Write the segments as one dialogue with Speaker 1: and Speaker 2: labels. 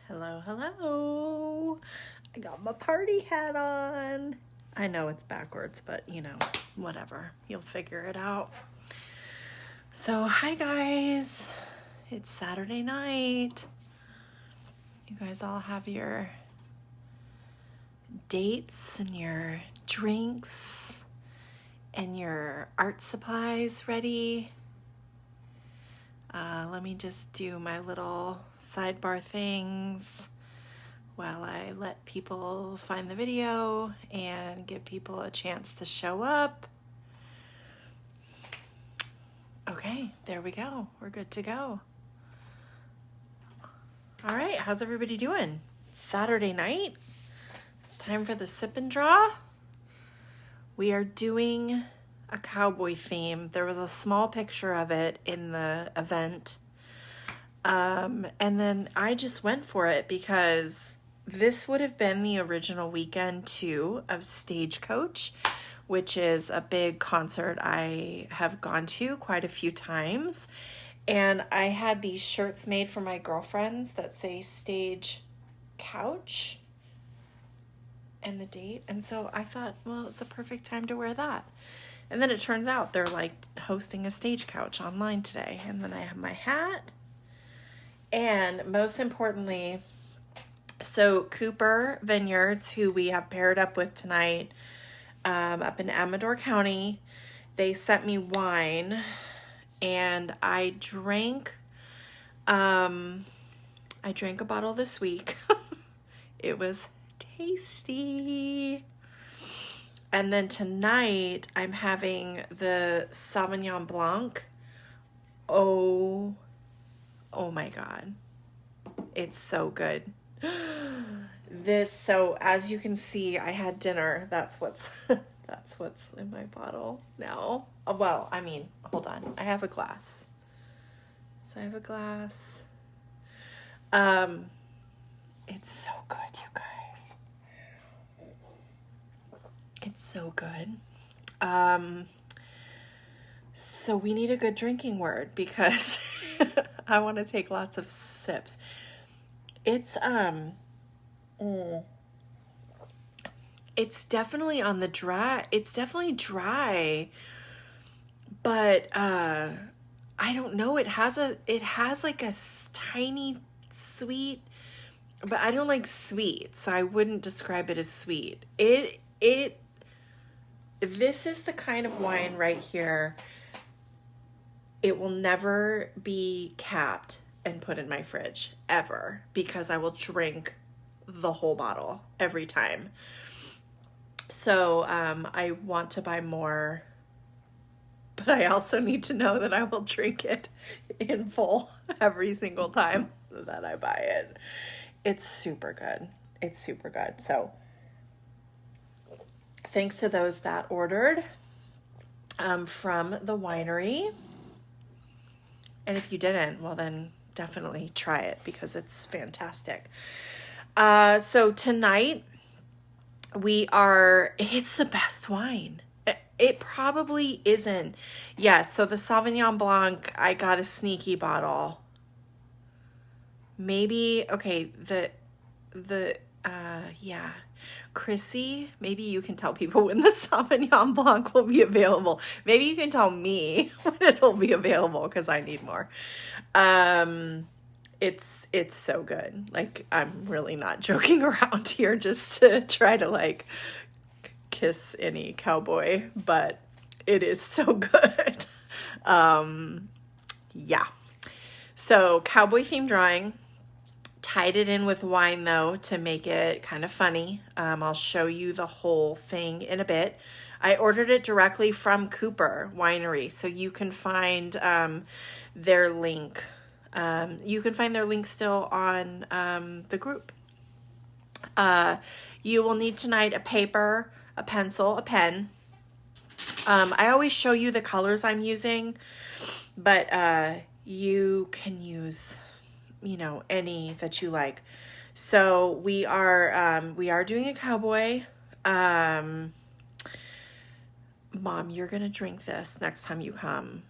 Speaker 1: Hello, hello. I got my party hat on. I know it's backwards, but whatever. You'll figure it out. So, hi guys. It's Saturday night. You guys all have your dates and your drinks and your art supplies ready. Let me just do my little sidebar things while I let people find the video and give people a chance to show up. Okay, there we go. We're good to go. All right, how's everybody doing? Saturday night. It's time for the sip and draw. We are doing a cowboy theme. There was a small picture of it in the event. And then I just went for it because this would have been the original weekend too of Stagecoach, which is a big concert I have gone to quite a few times. And I had these shirts made for my girlfriends that say Stage Couch and the date. And so I thought, well, it's a perfect time to wear that. And then it turns out they're like hosting a Stagecoach online today. And then I have my hat. And most importantly, so Cooper Vineyards, who we have paired up with tonight, up in Amador County, they sent me wine, and I drank a bottle this week. It was tasty. And then tonight I'm having the Sauvignon Blanc. Oh my God. It's so good. So as you can see, I had dinner. That's what's in my bottle now. Well, I mean, hold on. I have a glass. So I have a glass. It's so good, you guys. It's so good. So we need a good drinking word because I want to take lots of sips. It's definitely on the dry. It's definitely dry, but I don't know. It has like a tiny sweet, but I don't like sweet, so I wouldn't describe it as sweet. This is the kind of wine right here. It will never be capped and put in my fridge ever because I will drink the whole bottle every time. So I want to buy more, but I also need to know that I will drink it in full every single time that I buy it. It's super good. It's super good. So thanks to those that ordered from the winery. And if you didn't, well then definitely try it because it's fantastic. So tonight it's the best wine. It probably isn't. Yes, so the Sauvignon Blanc, I got a sneaky bottle. Maybe, okay, yeah. Chrissy, maybe you can tell people when the Sauvignon Blanc will be available. Maybe you can tell me when it'll be available because I need more. It's so good. Like, I'm really not joking around here just to try to like kiss any cowboy, but it is so good. Yeah. So cowboy themed drawing. Tied it in with wine though to make it kind of funny. I'll show you the whole thing in a bit. I ordered it directly from Cooper Winery, so you can find their link. You can find their link still on the group. You will need tonight a paper, a pencil, a pen. I always show you the colors I'm using, but you can use any that you like. So we are doing a cowboy. Mom, you're gonna drink this next time you come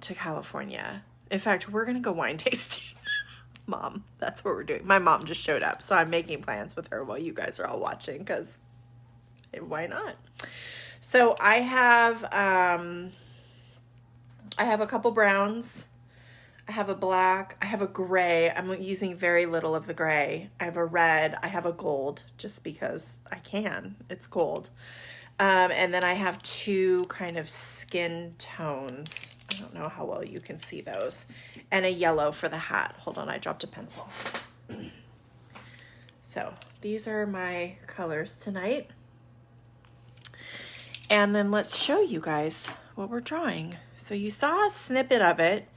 Speaker 1: to California. In fact, we're gonna go wine tasting. Mom, that's what we're doing. My mom just showed up, so I'm making plans with her while you guys are all watching, because why not? So I have a couple browns. I have a black. I have a gray. I'm using very little of the gray. I have a red. I have a gold, just because I can. It's gold. And then I have two kind of skin tones. I don't know how well you can see those. And a yellow for the hat. Hold on, I dropped a pencil. So these are my colors tonight. And then let's show you guys what we're drawing. So you saw a snippet of it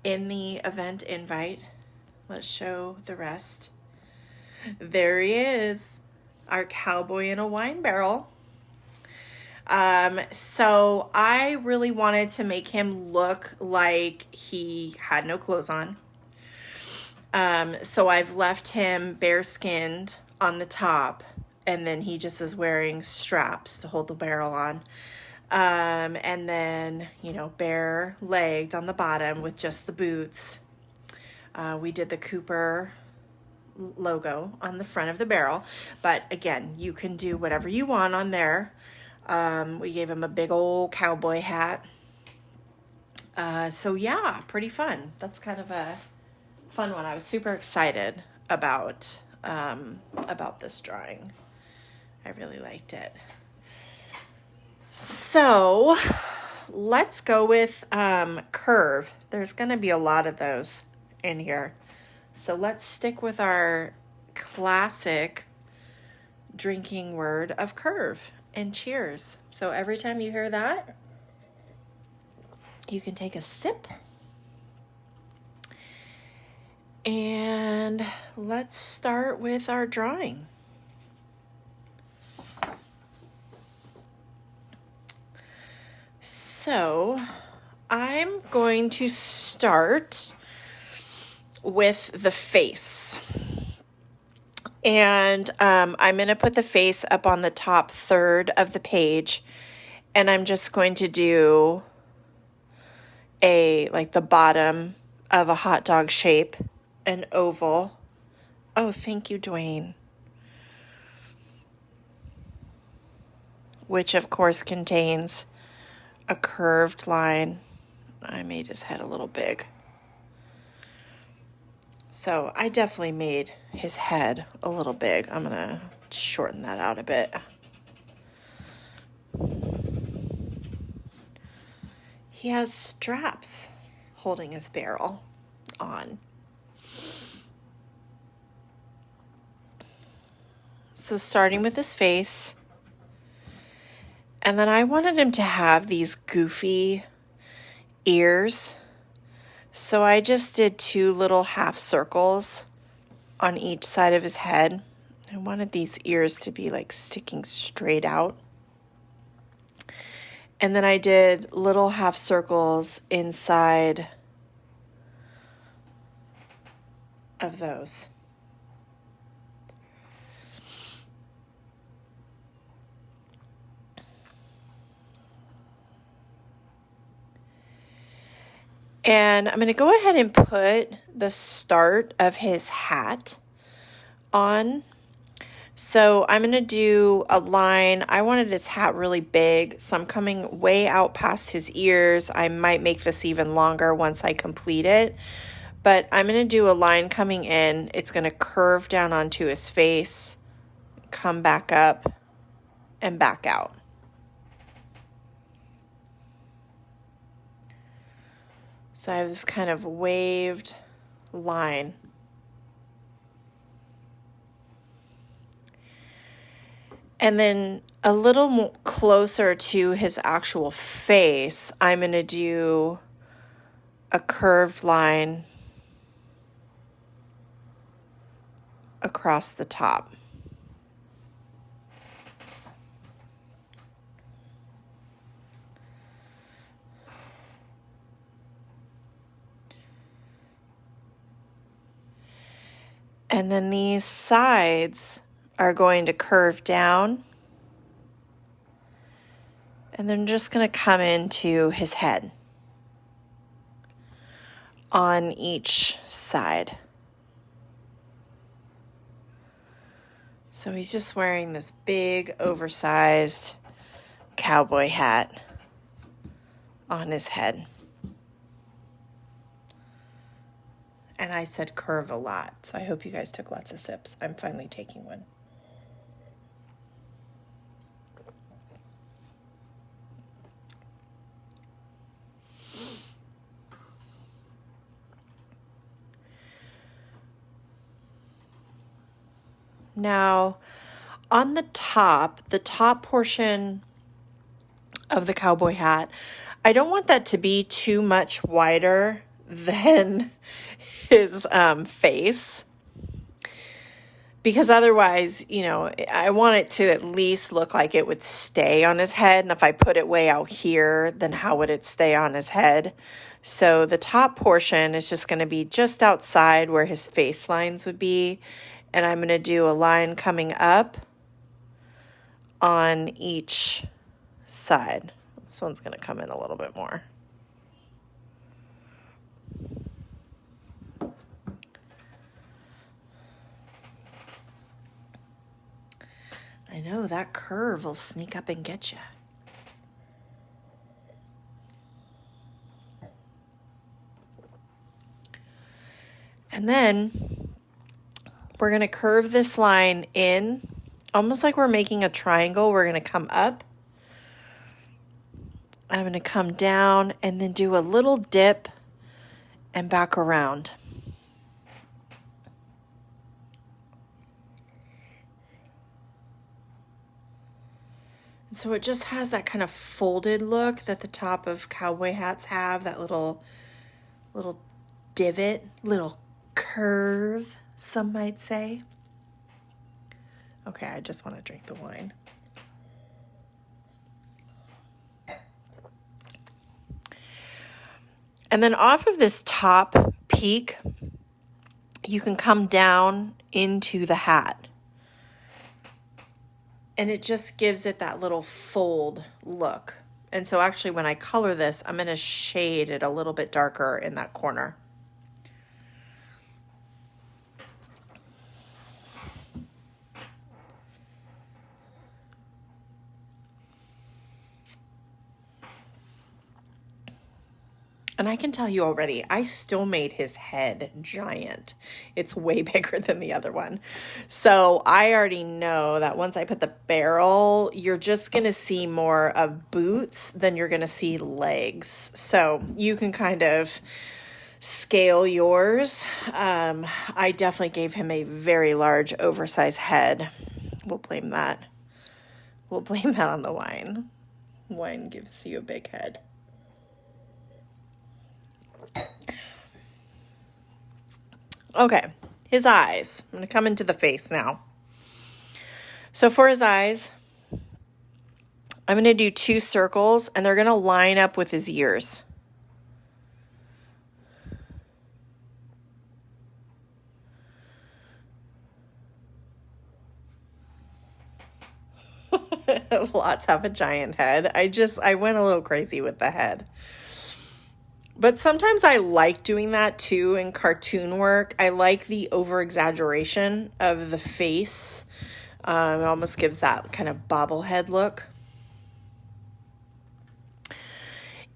Speaker 1: in the event invite. Let's show the rest. There he is, our cowboy in a wine barrel. So I really wanted to make him look like he had no clothes on. So I've left him bare-skinned on the top, and then he just is wearing straps to hold the barrel on. And then, you know, bare-legged on the bottom with just the boots. We did the Cooper logo on the front of the barrel, but again, you can do whatever you want on there. We gave him a big old cowboy hat. So yeah, pretty fun. That's kind of a fun one. I was super excited about this drawing. I really liked it. So let's go with curve. There's going to be a lot of those in here. So let's stick with our classic drinking word of curve. And cheers. So every time you hear that, you can take a sip. And let's start with our drawing. So I'm going to start with the face. And I'm going to put the face up on the top third of the page, and I'm just going to do like the bottom of a hot dog shape, an oval. Oh, thank you, Dwayne. Which of course contains a curved line. I made his head a little big. So I definitely made his head a little big. I'm going to shorten that out a bit. He has straps holding his barrel on. So starting with his face. And then I wanted him to have these goofy ears. So I just did two little half circles on each side of his head. I wanted these ears to be like sticking straight out. And then I did little half circles inside of those. And I'm going to go ahead and put the start of his hat on. So I'm going to do a line. I wanted his hat really big, so I'm coming way out past his ears. I might make this even longer once I complete it. But I'm going to do a line coming in. It's going to curve down onto his face, come back up, and back out. So I have this kind of waved line. And then a little more closer to his actual face, I'm going to do a curved line across the top. And then these sides are going to curve down. And then just going to come into his head on each side. So he's just wearing this big, oversized cowboy hat on his head. And I said curve a lot, so I hope you guys took lots of sips. I'm finally taking one. Now, on the top portion of the cowboy hat, I don't want that to be too much wider than his face, because otherwise, you know, I want it to at least look like it would stay on his head. And if I put it way out here, then how would it stay on his head? So the top portion is just going to be just outside where his face lines would be. And I'm going to do a line coming up on each side. This one's going to come in a little bit more. I know that curve will sneak up and get you. And then we're going to curve this line in, almost like we're making a triangle. We're going to come up. I'm going to come down and then do a little dip and back around. So it just has that kind of folded look that the top of cowboy hats have, that little divot, little curve, some might say. Okay, I just want to drink the wine. And then off of this top peak, you can come down into the hat. And it just gives it that little fold look. And so actually when I color this, I'm going to shade it a little bit darker in that corner. And I can tell you already, I still made his head giant. It's way bigger than the other one. So I already know that once I put the barrel, you're just going to see more of boots than you're going to see legs. So you can kind of scale yours. I definitely gave him a very large, oversized head. We'll blame that. We'll blame that on the wine. Wine gives you a big head. Okay, his eyes. I'm going to come into the face now. So for his eyes, I'm going to do 2 circles, and they're going to line up with his ears. Lots have a giant head. I went a little crazy with the head. But sometimes I like doing that too in cartoon work. I like the over-exaggeration of the face. It almost gives that kind of bobblehead look.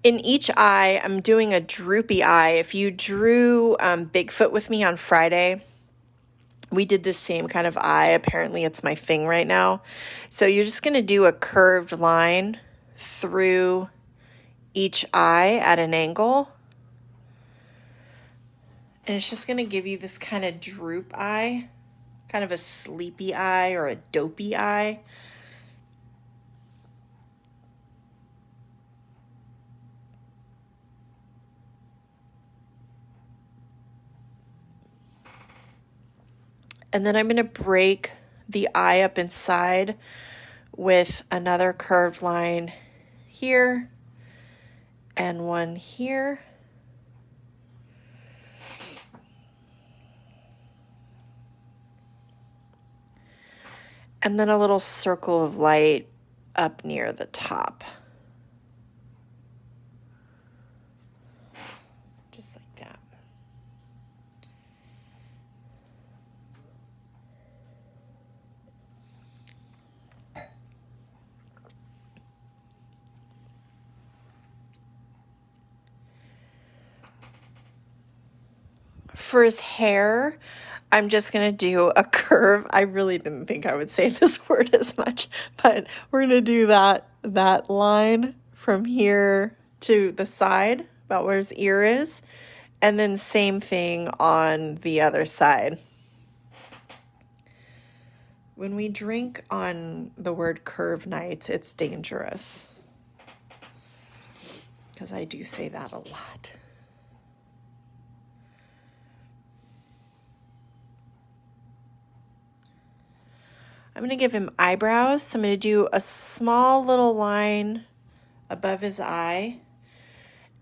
Speaker 1: In each eye, I'm doing a droopy eye. If you drew Bigfoot with me on Friday, we did the same kind of eye. Apparently, it's my thing right now. So you're just going to do a curved line through each eye at an angle. And it's just going to give you this kind of droop eye, kind of a sleepy eye or a dopey eye. And then I'm going to break the eye up inside with another curved line here and one here. And then a little circle of light up near the top. Just like that. for his hair, I'm just going to do a curve. I really didn't think I would say this word as much, but we're going to do that line from here to the side, about where his ear is, and then same thing on the other side. When we drink on the word curve nights, it's dangerous, because I do say that a lot. I'm going to give him eyebrows. So I'm going to do a small little line above his eye,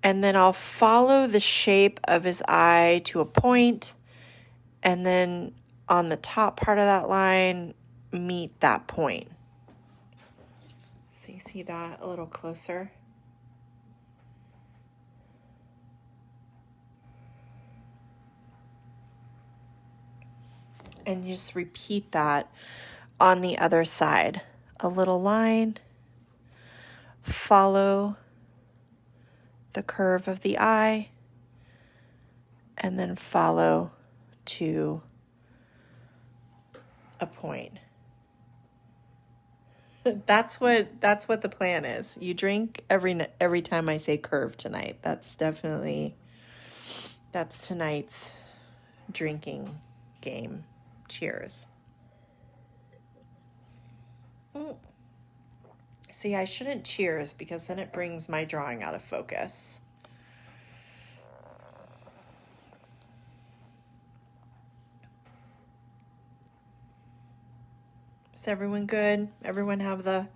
Speaker 1: and then I'll follow the shape of his eye to a point, and then on the top part of that line, meet that point. So you see that a little closer? And you just repeat that on the other side. A little line, follow the curve of the eye, and then follow to a point. That's what the plan is. You drink every time I say curve tonight. That's tonight's drinking game. Cheers. See, I shouldn't cheers because then it brings my drawing out of focus. Is everyone good? Everyone have the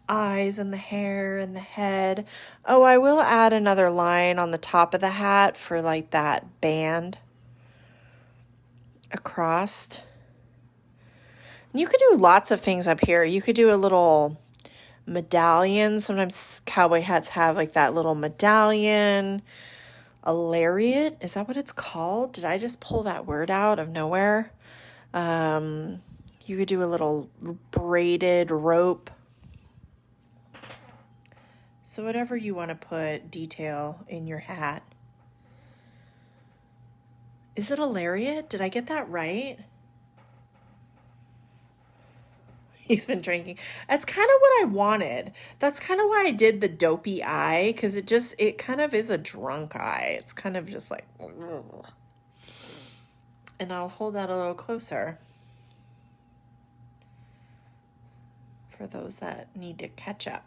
Speaker 1: eyes and the hair and the head? Oh, I will add another line on the top of the hat for like that band across. You could do lots of things up here. You could do a little medallion. Sometimes cowboy hats have like that little medallion. A lariat, is that what it's called? Did I just pull that word out of nowhere? You could do a little braided rope. So whatever you want to put detail in your hat. Is it a lariat? Did I get that right? He's been drinking. That's kind of what I wanted. That's kind of why I did the dopey eye, because it kind of is a drunk eye. It's kind of just like, ugh. And I'll hold that a little closer for those that need to catch up.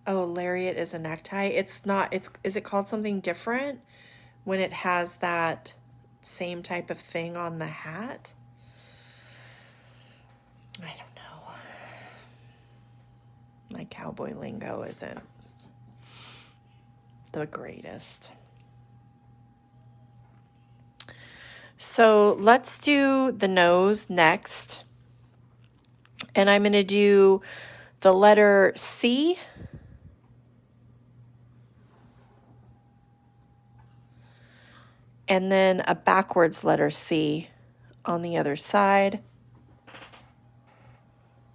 Speaker 1: Oh, lariat is a necktie. It's not, is it called something different when it has that same type of thing on the hat? I don't know. My cowboy lingo isn't the greatest. So let's do the nose next. And I'm going to do the letter C. And then a backwards letter C on the other side.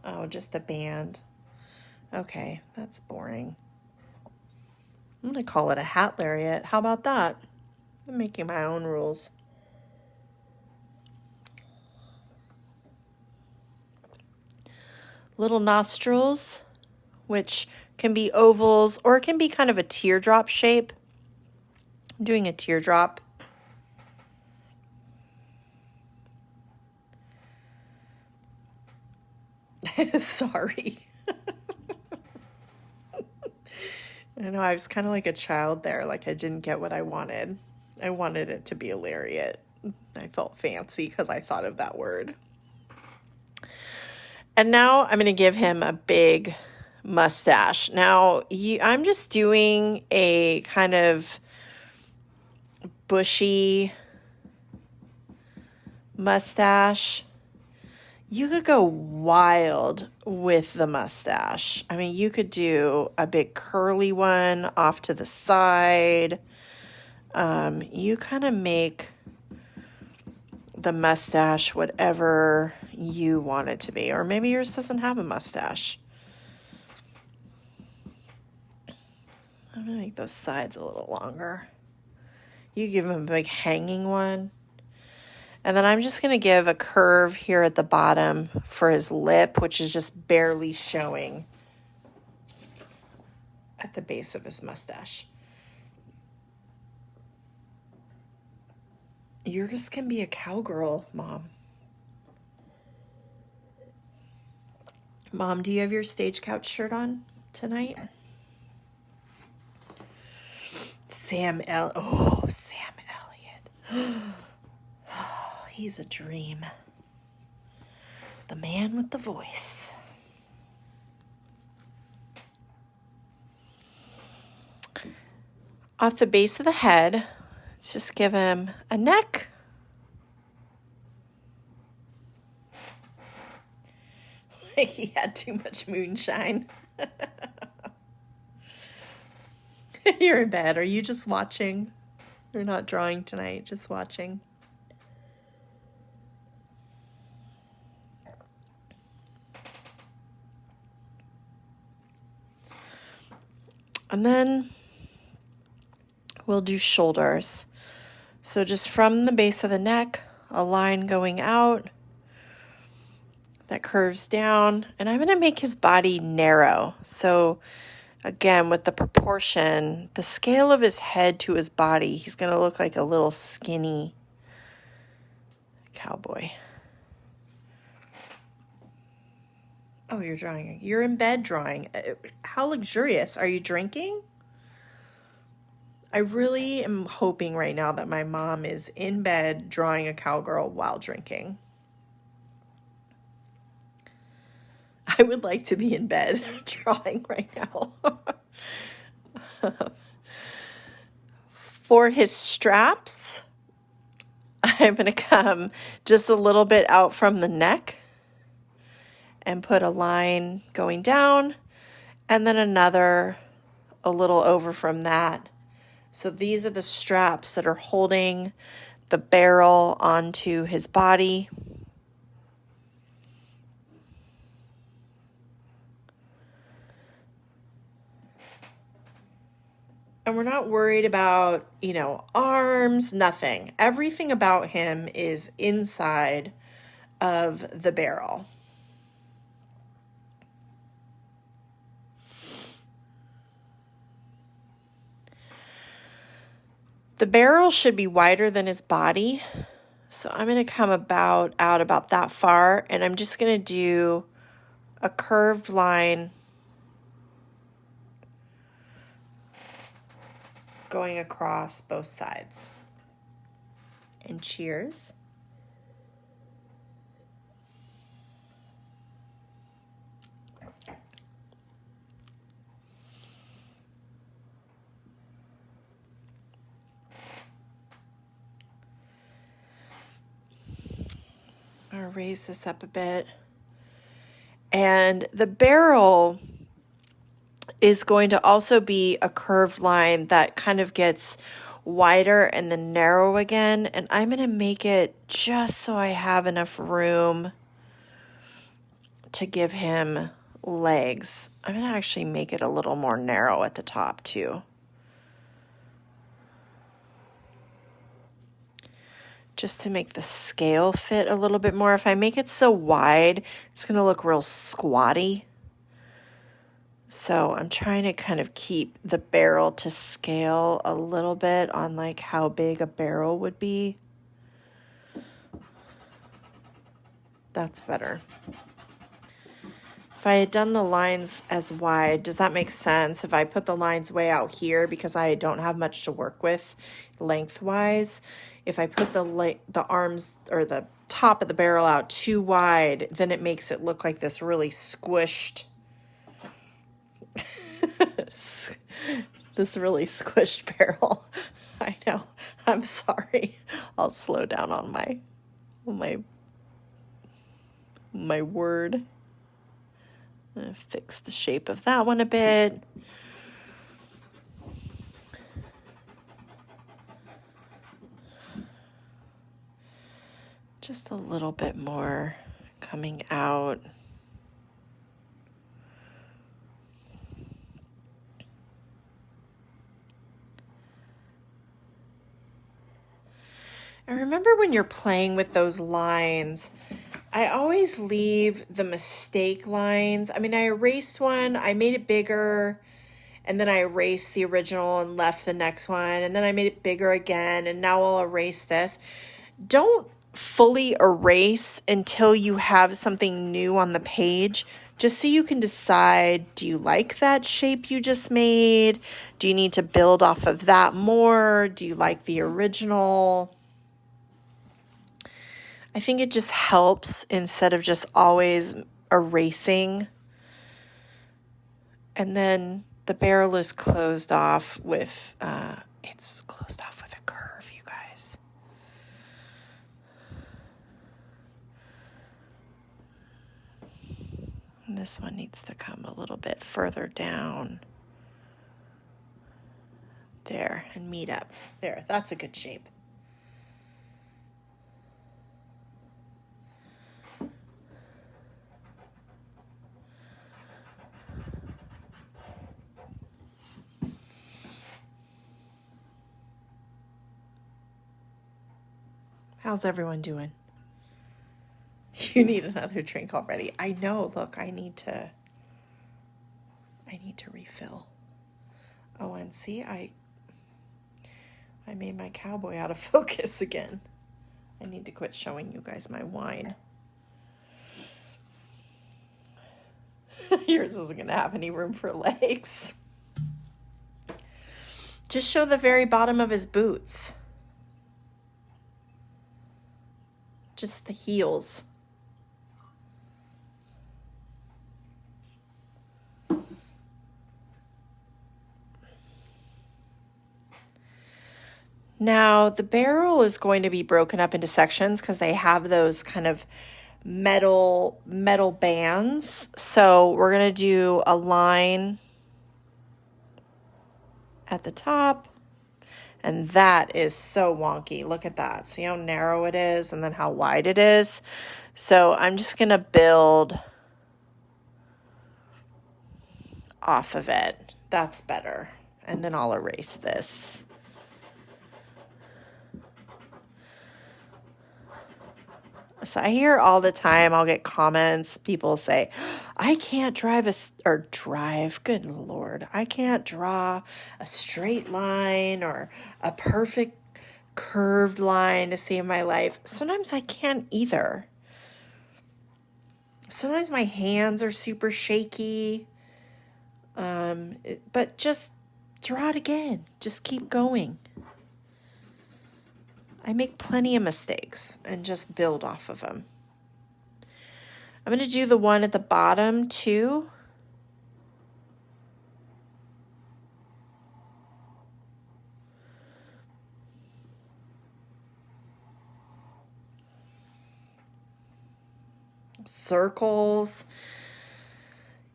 Speaker 1: Oh, just a band. Okay, that's boring. I'm going to call it a hat lariat. How about that? I'm making my own rules. Little nostrils, which can be ovals or it can be kind of a teardrop shape. I'm doing a teardrop. Sorry. I know, I was kind of like a child there. Like I didn't get what I wanted. I wanted it to be a lariat. I felt fancy because I thought of that word. And now I'm going to give him a big mustache. Now, I'm just doing a kind of bushy mustache. You could go wild with the mustache. I mean, you could do a big curly one off to the side. You kind of make the mustache whatever you want it to be. Or maybe yours doesn't have a mustache. I'm going to make those sides a little longer. You give him a big hanging one. And then I'm just going to give a curve here at the bottom for his lip, which is just barely showing at the base of his mustache. Yours can be a cowgirl, Mom. Mom, do you have your Stage Couch shirt on tonight? Sam Elliott. Oh, he's a dream. The man with the voice. Off the base of the head, let's just give him a neck. Like he had too much moonshine. You're in bed. Are you just watching? You're not drawing tonight, just watching. And then we'll do shoulders. So just from the base of the neck, a line going out that curves down. And I'm going to make his body narrow. So again, with the proportion, the scale of his head to his body, he's going to look like a little skinny cowboy. Oh, you're drawing. You're in bed drawing. How luxurious. Are you drinking? I really am hoping right now that my mom is in bed drawing a cowgirl while drinking. I would like to be in bed drawing right now. For his straps, I'm going to come just a little bit out from the neck and put a line going down and then another a little over from that. So these are the straps that are holding the barrel onto his body. And we're not worried about, arms, nothing. Everything about him is inside of the barrel. The barrel should be wider than his body. So I'm going to come out about that far, and I'm just going to do a curved line going across both sides. And cheers. I'll raise this up a bit. And the barrel is going to also be a curved line that kind of gets wider and then narrow again. And I'm going to make it just so I have enough room to give him legs. I'm going to actually make it a little more narrow at the top too. Just to make the scale fit a little bit more. If I make it so wide, it's going to look real squatty. So I'm trying to kind of keep the barrel to scale a little bit on like how big a barrel would be. That's better. If I had done the lines as wide, does that make sense? If I put the lines way out here because I don't have much to work with lengthwise, if I put the arms or the top of the barrel out too wide, then it makes it look like this really squished this really squished barrel. I know. I'm sorry. I'll slow down on my word. Fix the shape of that one a bit. Just a little bit more coming out. I remember when you're playing with those lines, I always leave the mistake lines. I mean, I erased one, I made it bigger, and then I erased the original and left the next one, and then I made it bigger again, and now I'll erase this. Don't fully erase until you have something new on the page, just so you can decide, do you like that shape you just made? Do you need to build off of that more? Do you like the original? I think it just helps instead of just always erasing. And then the barrel is closed off with, it's closed off with a curve, you guys. And this one needs to come a little bit further down. There, and meet up. There, that's a good shape. How's everyone doing? You need another drink already. I know, look, I need to refill. Oh, and see, I made my cowboy out of focus again. I need to quit showing you guys my wine. Yours isn't going to have any room for legs. Just show the very bottom of his boots. Just the heels. Now, the barrel is going to be broken up into sections because they have those kind of metal bands. So we're going to do a line at the top. And that is so wonky. Look at that. See how narrow it is and then how wide it is? So I'm just going to build off of it. That's better. And then I'll erase this. So I hear all the time, I'll get comments, people say, I can't good Lord, I can't draw a straight line or a perfect curved line to save my life. Sometimes I can't either. Sometimes my hands are super shaky, but just draw it again. Just keep going. I make plenty of mistakes and just build off of them. I'm going to do the one at the bottom too. Circles.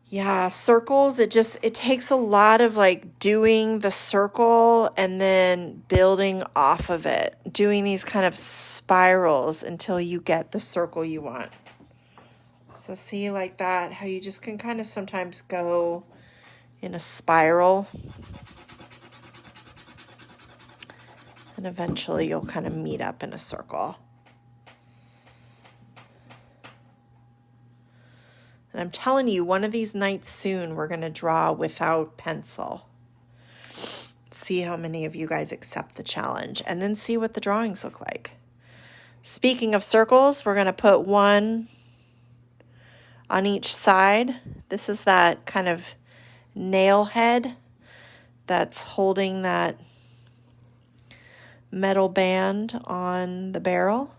Speaker 1: Yeah, circles, it takes a lot of like doing the circle and then building off of it, doing these kind of spirals until you get the circle you want. So see like that, how you just can kind of sometimes go in a spiral. And eventually you'll kind of meet up in a circle. And I'm telling you, one of these nights soon, we're going to draw without pencil. See how many of you guys accept the challenge and then see what the drawings look like. Speaking of circles, we're going to put one on each side. This is that kind of nail head that's holding that metal band on the barrel.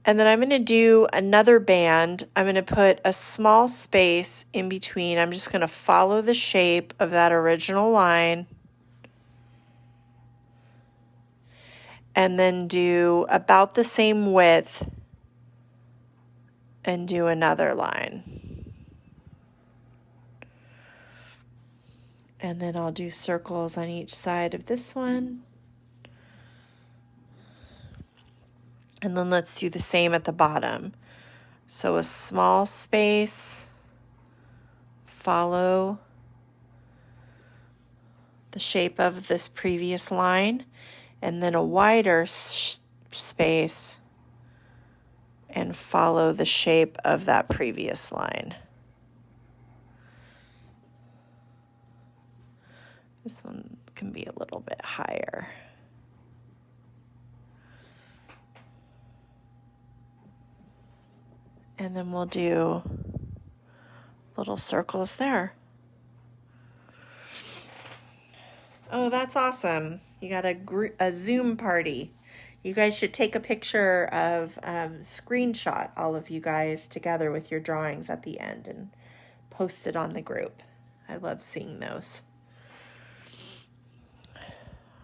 Speaker 1: And then I'm going to do another band. I'm going to put a small space in between. I'm just going to follow the shape of that original line. And then do about the same width and do another line. And then I'll do circles on each side of this one. And then let's do the same at the bottom. So a small space, follow the shape of this previous line, and then a wider space and follow the shape of that previous line. This one can be a little bit higher. And then we'll do little circles there. Oh, that's awesome. You got a Zoom party. You guys should take a picture of, screenshot all of you guys together with your drawings at the end and post it on the group. I love seeing those. I'm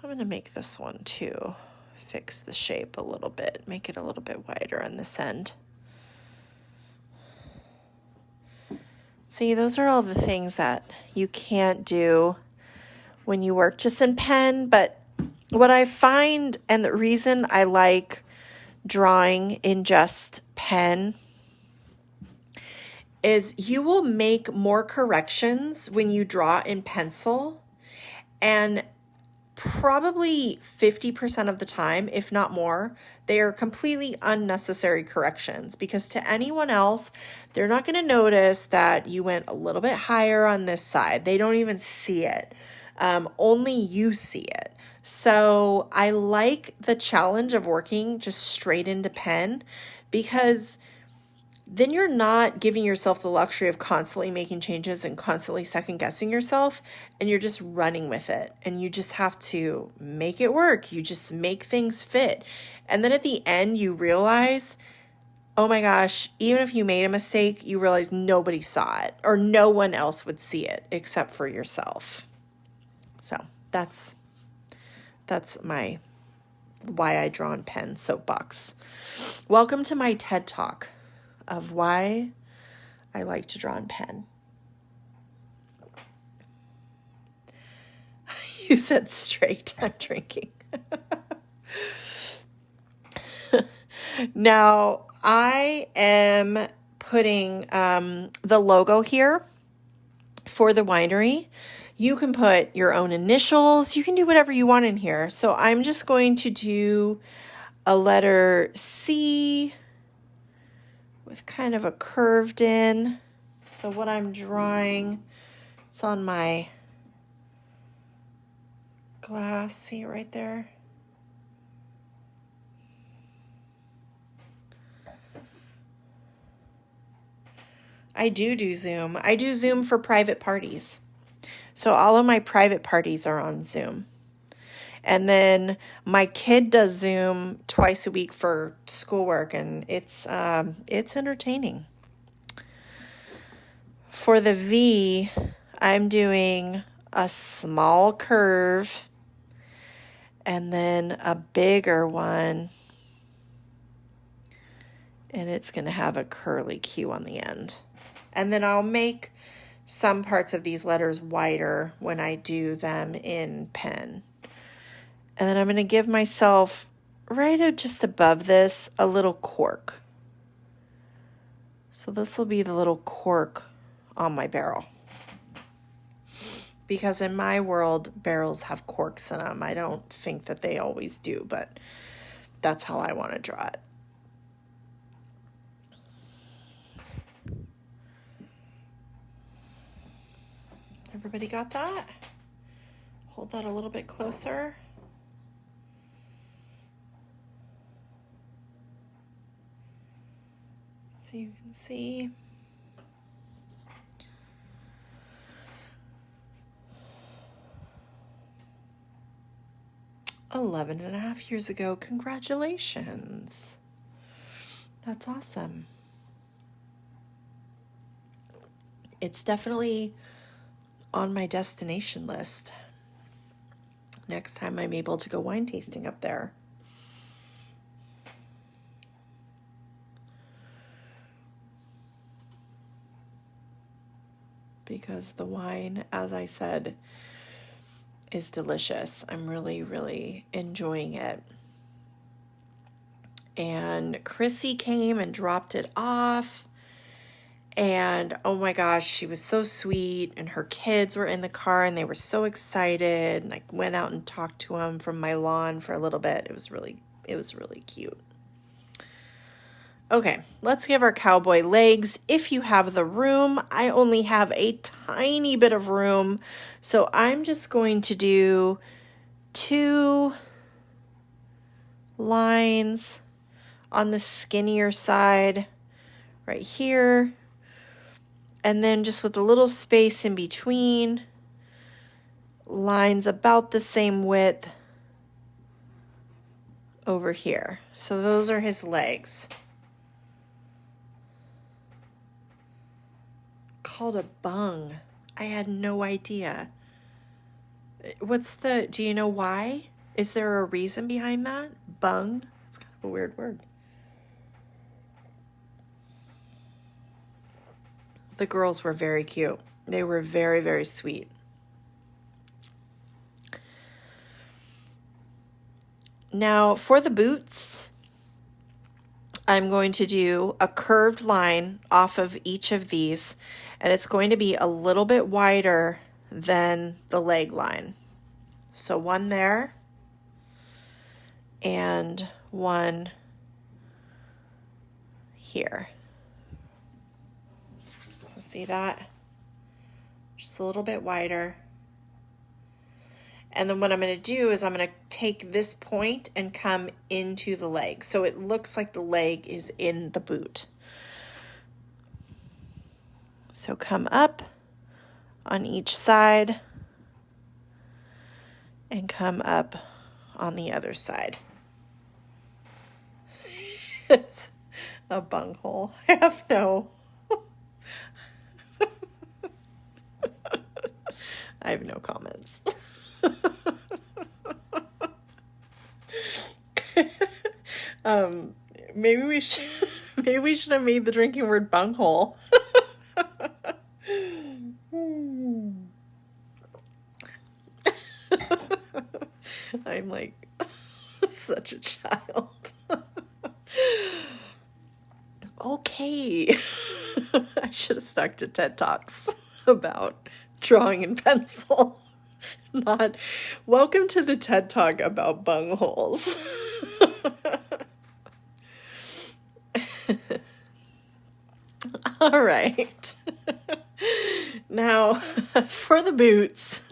Speaker 1: going to make this one too. Fix the shape a little bit. Make it a little bit wider on this end. See, those are all the things that you can't do when you work just in pen. But what I find, and the reason I like drawing in just pen, is you will make more corrections when you draw in pencil, and probably 50% of the time, if not more, they are completely unnecessary corrections, because to anyone else, they're not going to notice that you went a little bit higher on this side. They don't even see it. Only you see it. So I like the challenge of working just straight into pen, because then you're not giving yourself the luxury of constantly making changes and constantly second guessing yourself, and you're just running with it, and you just have to make it work. You just make things fit. And then at the end you realize, oh my gosh, even if you made a mistake, you realize nobody saw it, or no one else would see it except for yourself. So that's my why I draw in pen soapbox. Welcome to my TED Talk of why I like to draw in pen. You said straight. I'm drinking. Now, I am putting the logo here for the winery. You can put your own initials. You can do whatever you want in here. So I'm just going to do a letter C with kind of a curved in. So what I'm drawing, it's on my glass, see right there? I do Zoom. I do Zoom for private parties. So all of my private parties are on Zoom. And then my kid does Zoom twice a week for schoolwork, and it's entertaining. For the V, I'm doing a small curve and then a bigger one, and it's going to have a curly Q on the end. And then I'll make some parts of these letters wider when I do them in pen. And then I'm going to give myself, right just above this, a little cork. So this will be the little cork on my barrel. Because in my world, barrels have corks in them. I don't think that they always do, but that's how I want to draw it. Everybody got that? Hold that a little bit closer. So you can see. "11 and a half years ago. Congratulations. That's awesome. It's definitely on my destination list. Next time I'm able to go wine tasting up there. Because the wine, as I said, is delicious. I'm really, really enjoying it. And Chrissy came and dropped it off. And oh my gosh, she was so sweet, and her kids were in the car and they were so excited, and I went out and talked to them from my lawn for a little bit. It was really cute. Okay, let's give our cowboy legs. If you have the room, I only have a tiny bit of room, so I'm just going to do 2 lines on the skinnier side right here, and then just with a little space in between, lines about the same width over here. So those are his legs. Called a bung. I had no idea. Do you know why? Is there a reason behind that? Bung? It's kind of a weird word. The girls were very cute. They were very, very sweet. Now for the boots, I'm going to do a curved line off of each of these, and it's going to be a little bit wider than the leg line. So one there and one here. So see that? Just a little bit wider. And then what I'm going to do is I'm going to take this point and come into the leg. So it looks like the leg is in the boot. So come up on each side and come up on the other side. It's a bunghole. I have no... I have no comments. Maybe we should have made the drinking word bunghole. I'm like such a child. Okay. I should have stuck to TED Talks about drawing in pencil. Not welcome to the TED Talk about bungholes. All right. Now, for the boots,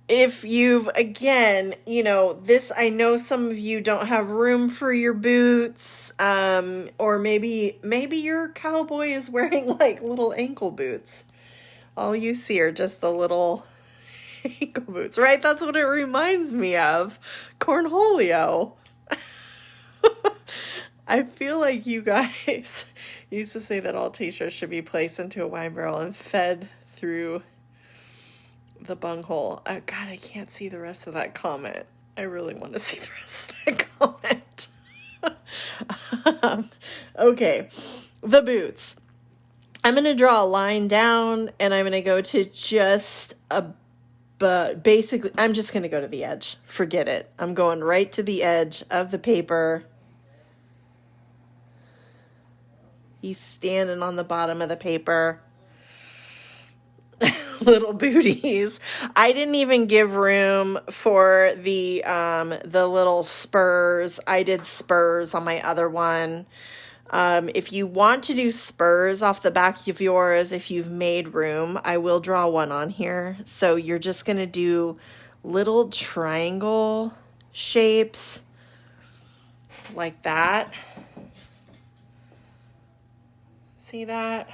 Speaker 1: if you've, again, this, I know some of you don't have room for your boots, or maybe your cowboy is wearing like little ankle boots. All you see are just the little ankle boots, right? That's what it reminds me of. Cornholio. I feel like you guys used to say that all t-shirts should be placed into a wine barrel and fed through the bunghole. God, I can't see the rest of that comment. I really want to see the rest of that comment. Okay, the boots. I'm going to draw a line down, and I'm going to go to just basically, I'm just going to go to the edge. Forget it. I'm going right to the edge of the paper. He's standing on the bottom of the paper. Little booties. I didn't even give room for the little spurs. I did spurs on my other one. If you want to do spurs off the back of yours, if you've made room, I will draw one on here. So you're just going to do little triangle shapes like that. See that?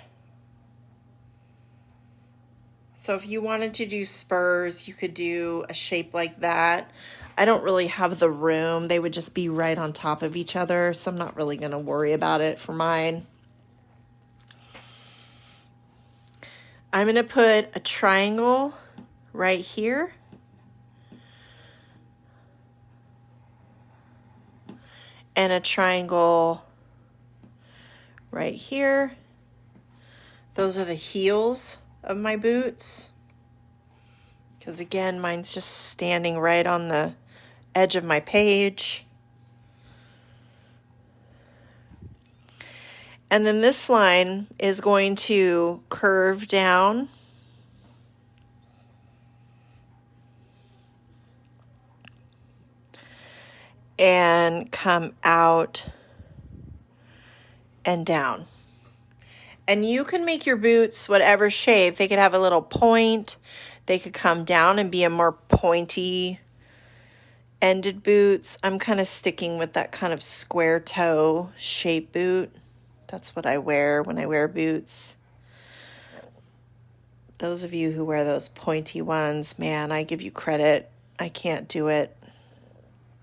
Speaker 1: So if you wanted to do spurs, you could do a shape like that. I don't really have the room. They would just be right on top of each other, so I'm not really going to worry about it for mine. I'm going to put a triangle right here. And a triangle right here. Those are the heels of my boots. Because again, mine's just standing right on the edge of my page. And then this line is going to curve down and come out and down. And you can make your boots whatever shape. They could have a little point. They could come down and be a more pointy ended boots. I'm kind of sticking with that kind of square toe shape boot. That's what I wear when I wear boots. Those of you who wear those pointy ones, man, I give you credit. I can't do it.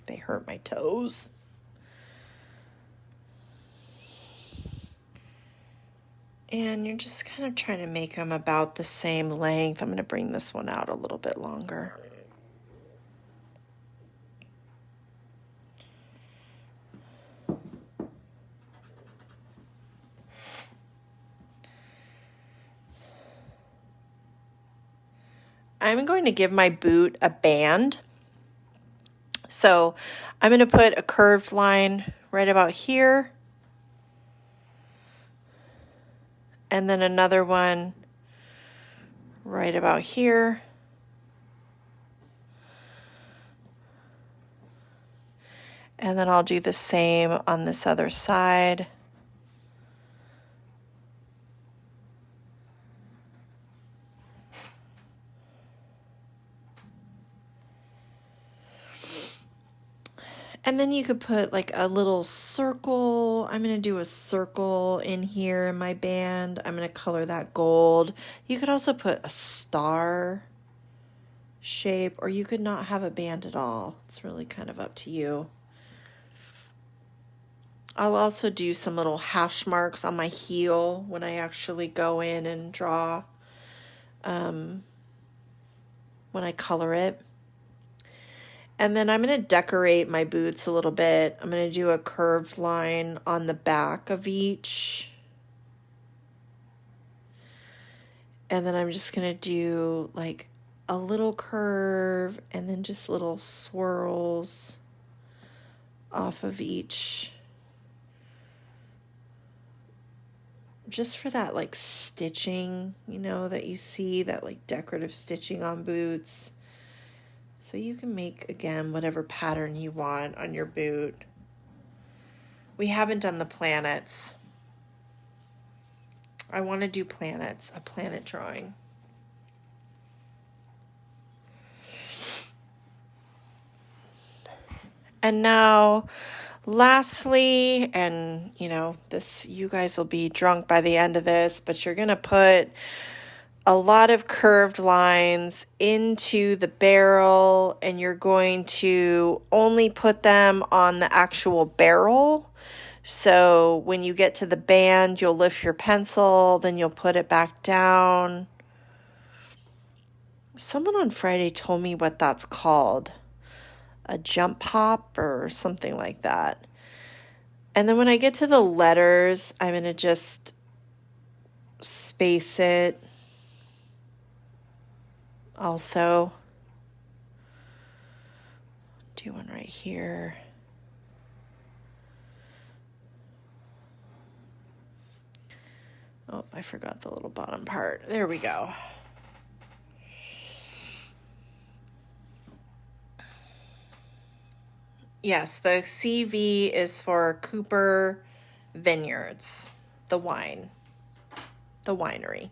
Speaker 1: They hurt my toes. And you're just kind of trying to make them about the same length. I'm going to bring this one out a little bit longer. I'm going to give my boot a band. So I'm going to put a curved line right about here. And then another one right about here. And then I'll do the same on this other side. And then you could put like a little circle. I'm going to do a circle in here in my band. I'm going to color that gold. You could also put a star shape, or you could not have a band at all. It's really kind of up to you. I'll also do some little hash marks on my heel when I actually go in and draw, when I color it. And then I'm going to decorate my boots a little bit. I'm going to do a curved line on the back of each. And then I'm just going to do like a little curve and then just little swirls off of each. Just for that like stitching, you know, that you see, that like decorative stitching on boots. So you can make, again, whatever pattern you want on your boot. We haven't done the planets. I want to do planets, a planet drawing. And now, lastly, and you know, this, you guys will be drunk by the end of this, but you're going to put a lot of curved lines into the barrel, and you're going to only put them on the actual barrel. So when you get to the band, you'll lift your pencil, then you'll put it back down. Someone on Friday told me what that's called. A jump hop or something like that. And then when I get to the letters, I'm going to just space it. Also, do one right here. Oh, I forgot the little bottom part. There we go. Yes, the CV is for Cooper Vineyards, the wine, the winery.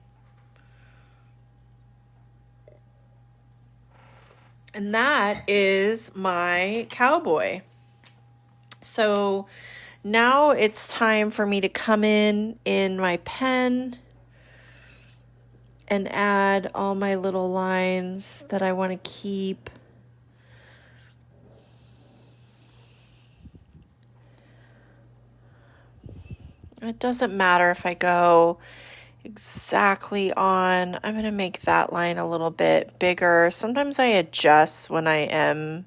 Speaker 1: And that is my cowboy. So now it's time for me to come in my pen and add all my little lines that I want to keep. It doesn't matter if I go exactly on. I'm going to make that line a little bit bigger. Sometimes I adjust when I am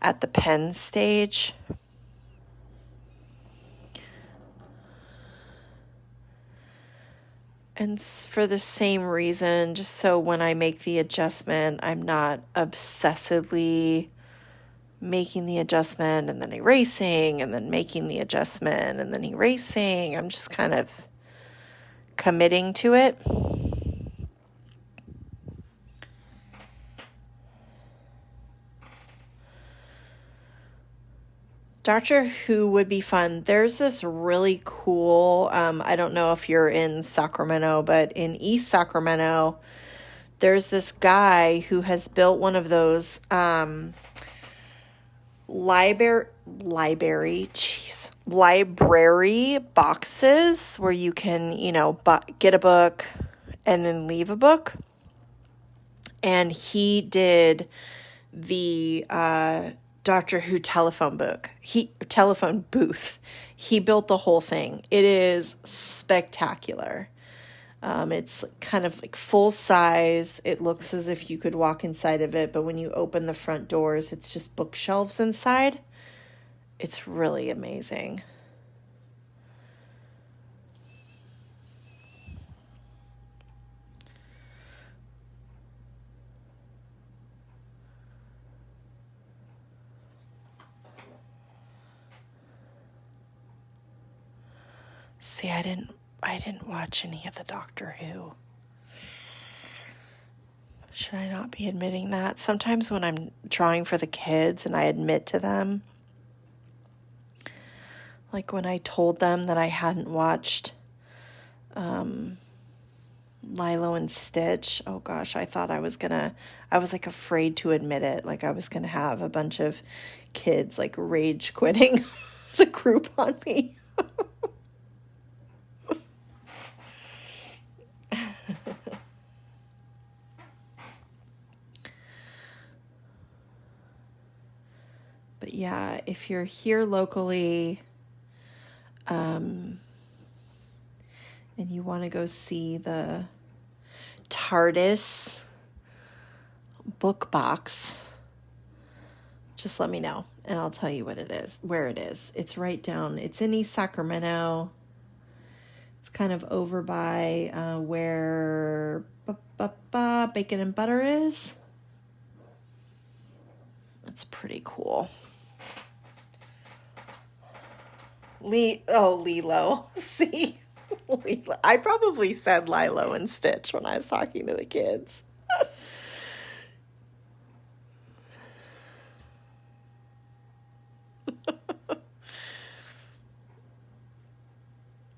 Speaker 1: at the pen stage. And for the same reason, just so when I make the adjustment, I'm not obsessively making the adjustment and then erasing and then making the adjustment and then erasing. I'm just kind of committing to it. Doctor Who would be fun. There's this really cool, I don't know if you're in Sacramento, but in East Sacramento, there's this guy who has built one of those library boxes where you can, get a book and then leave a book. And he did the Doctor Who telephone booth. He built the whole thing. It is spectacular. It's kind of like full size. It looks as if you could walk inside of it, but when you open the front doors, it's just bookshelves inside. It's really amazing. See, I didn't watch any of the Doctor Who. Should I not be admitting that? Sometimes when I'm drawing for the kids and I admit to them, like when I told them that I hadn't watched Lilo and Stitch, oh gosh, I was like afraid to admit it. Like I was gonna have a bunch of kids like rage quitting the group on me. But yeah, if you're here locally, and you want to go see the TARDIS book box, just let me know and I'll tell you where it is. It's right down. It's in East Sacramento. It's kind of over by where Bacon and Butter is. It's pretty cool. Lilo. See? Lilo. I probably said Lilo and Stitch when I was talking to the kids.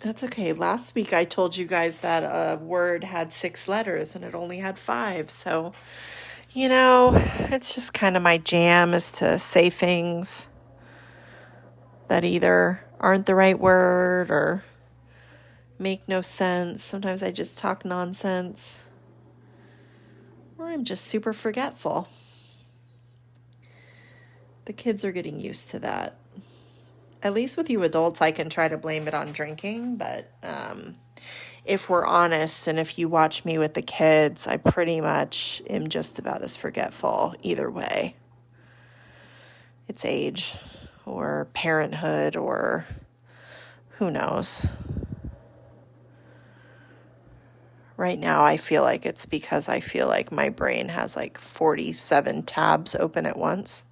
Speaker 1: That's okay. Last week I told you guys that a word had 6 letters and it only had 5. So, it's just kind of my jam is to say things that either aren't the right word or make no sense. Sometimes I just talk nonsense. Or I'm just super forgetful. The kids are getting used to that. At least with you adults, I can try to blame it on drinking. But if we're honest and if you watch me with the kids, I pretty much am just about as forgetful either way. It's age or parenthood or who knows. Right now, I feel like it's because I feel like my brain has like 47 tabs open at once.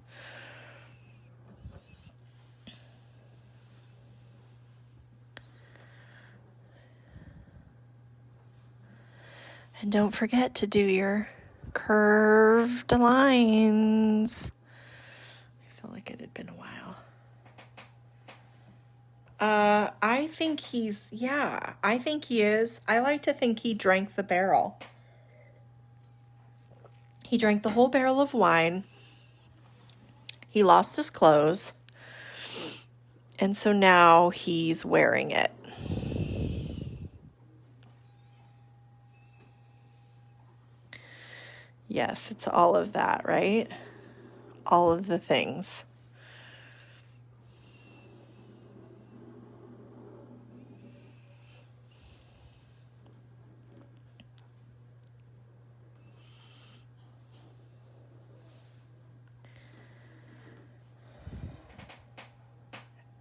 Speaker 1: And don't forget to do your curved lines. I feel like it had been a while. I think he is. I like to think he drank the barrel. He drank the whole barrel of wine. He lost his clothes. And so now he's wearing it. Yes, it's all of that, right? All of the things.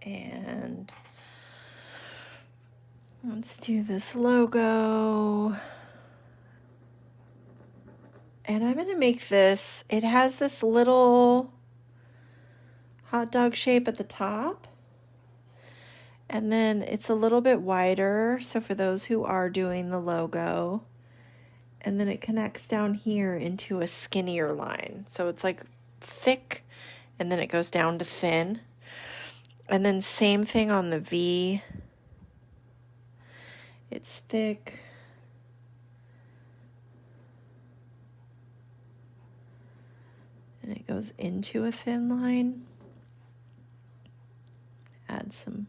Speaker 1: And let's do this logo. And I'm going to make this, it has this little hot dog shape at the top. And then it's a little bit wider, so for those who are doing the logo. And then it connects down here into a skinnier line. So it's like thick, and then it goes down to thin. And then same thing on the V. It's thick. And it goes into a thin line. Add some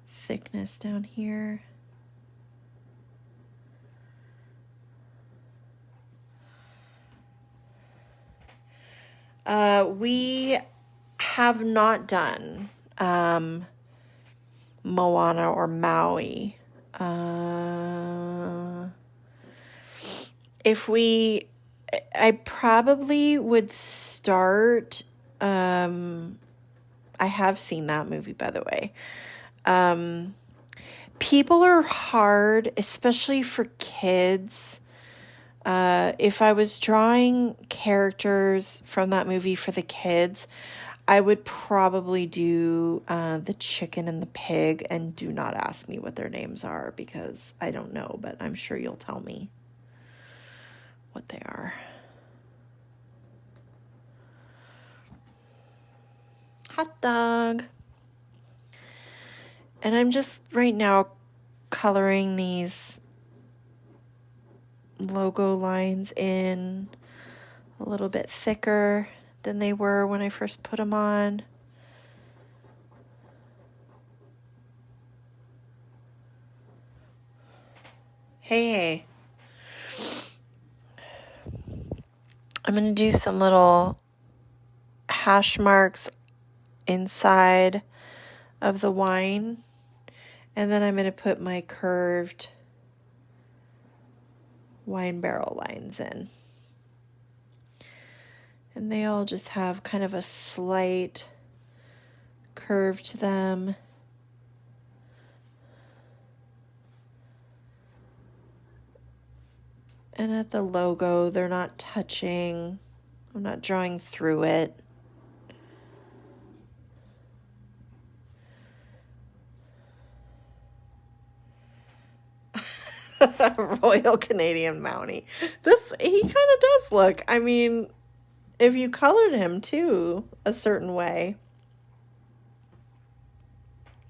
Speaker 1: thickness down here. We have not done Moana or Maui. I probably would start, I have seen that movie, by the way. People are hard, especially for kids. If I was drawing characters from that movie for the kids, I would probably do the chicken and the pig, and do not ask me what their names are because I don't know, but I'm sure you'll tell me what they are. Hot dog. And I'm just right now coloring these logo lines in a little bit thicker than they were when I first put them on. Hey. I'm going to do some little hash marks inside of the wine, and then I'm going to put my curved wine barrel lines in. And they all just have kind of a slight curve to them. And at the logo, they're not touching. I'm not drawing through it. Royal Canadian Mountie. He kind of does look, I mean, if you colored him too a certain way,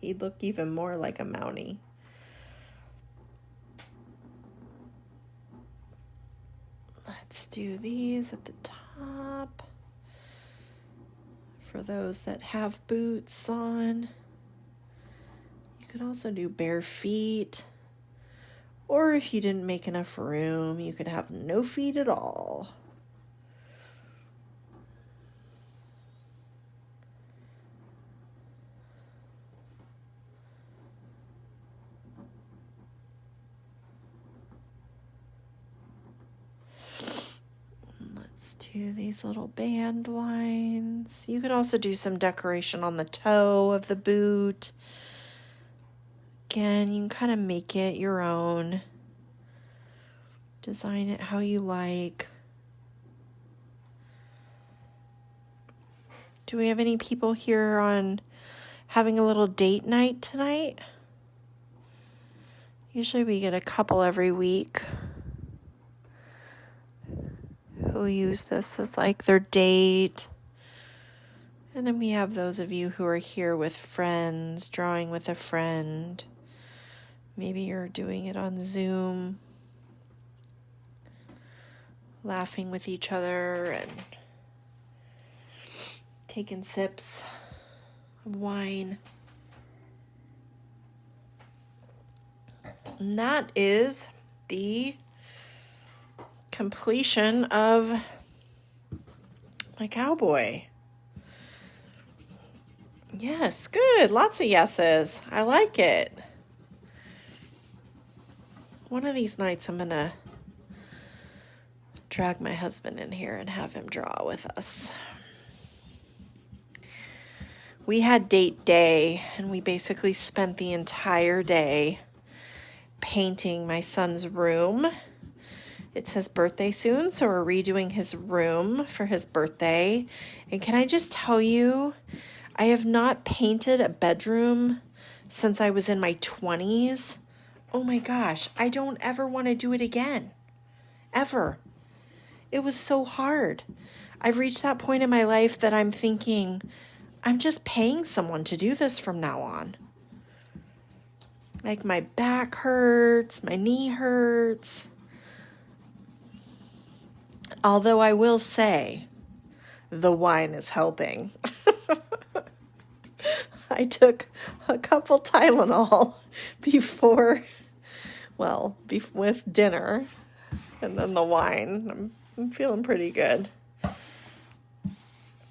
Speaker 1: he'd look even more like a Mountie. Let's do these at the top for those that have boots on. You could also do bare feet. Or if you didn't make enough room, you could have no feet at all. Let's do these little band lines. You could also do some decoration on the toe of the boot. Again, you can kind of make it your own. Design it how you like. Do we have any people here on having a little date night tonight? Usually we get a couple every week who use this as like their date. And then we have those of you who are here with friends, drawing with a friend. Maybe you're doing it on Zoom, laughing with each other and taking sips of wine. And that is the completion of my cowboy. Yes, good. Lots of yeses. I like it. One of these nights I'm going to drag my husband in here and have him draw with us. We had date day, and we basically spent the entire day painting my son's room. It's his birthday soon, so we're redoing his room for his birthday. And can I just tell you, I have not painted a bedroom since I was in my 20s. Oh my gosh, I don't ever want to do it again. Ever. It was so hard. I've reached that point in my life that I'm thinking, I'm just paying someone to do this from now on. Like my back hurts, my knee hurts. Although I will say, the wine is helping. I took a couple Tylenol with dinner, and then the wine. I'm feeling pretty good.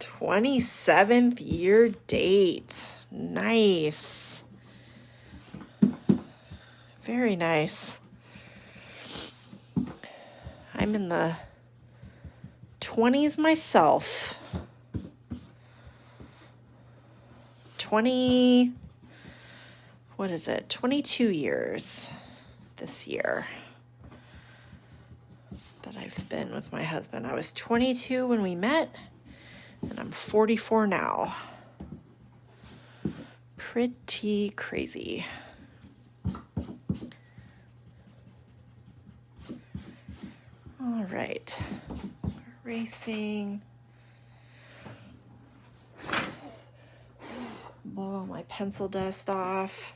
Speaker 1: 27th year date. Nice. Very nice. I'm in the 20s myself. 22 years this year that I've been with my husband. I was 22 when we met, and I'm 44 now. Pretty crazy. All right. Racing. Blow all my pencil dust off.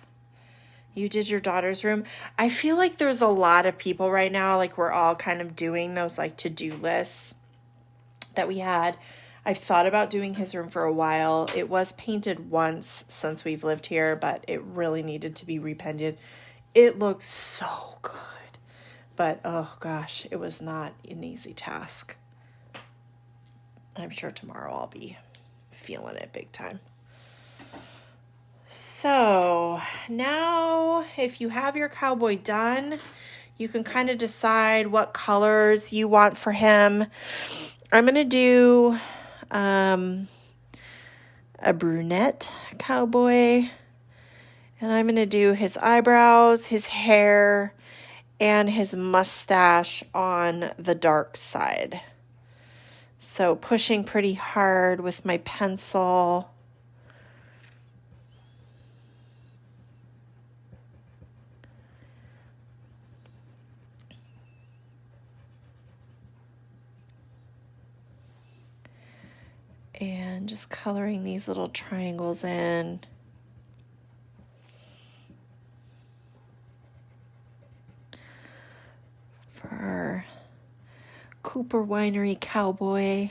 Speaker 1: You did your daughter's room. I feel like there's a lot of people right now, like we're all kind of doing those like to-do lists that we had. I've thought about doing his room for a while. It was painted once since we've lived here, but it really needed to be repainted. It looks so good. But, oh gosh, it was not an easy task. I'm sure tomorrow I'll be feeling it big time. So now if you have your cowboy done, you can kind of decide what colors you want for him. I'm going to do a brunette cowboy, and I'm going to do his eyebrows, his hair, and his mustache on the dark side. So pushing pretty hard with my pencil. And just coloring these little triangles in. For our Cooper Winery Cowboy.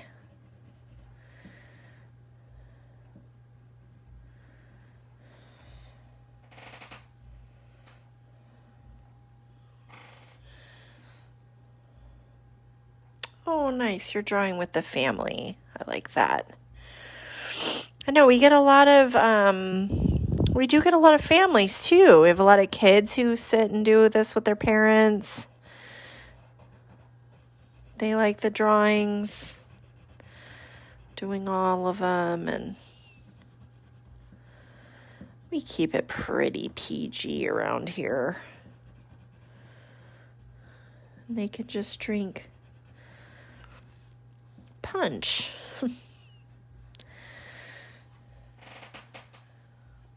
Speaker 1: Oh, nice. You're drawing with the family. I like that. I know we get a lot of, we do get a lot of families too. We have a lot of kids who sit and do this with their parents. They like the drawings, doing all of them, and we keep it pretty PG around here. And they could just drink punch.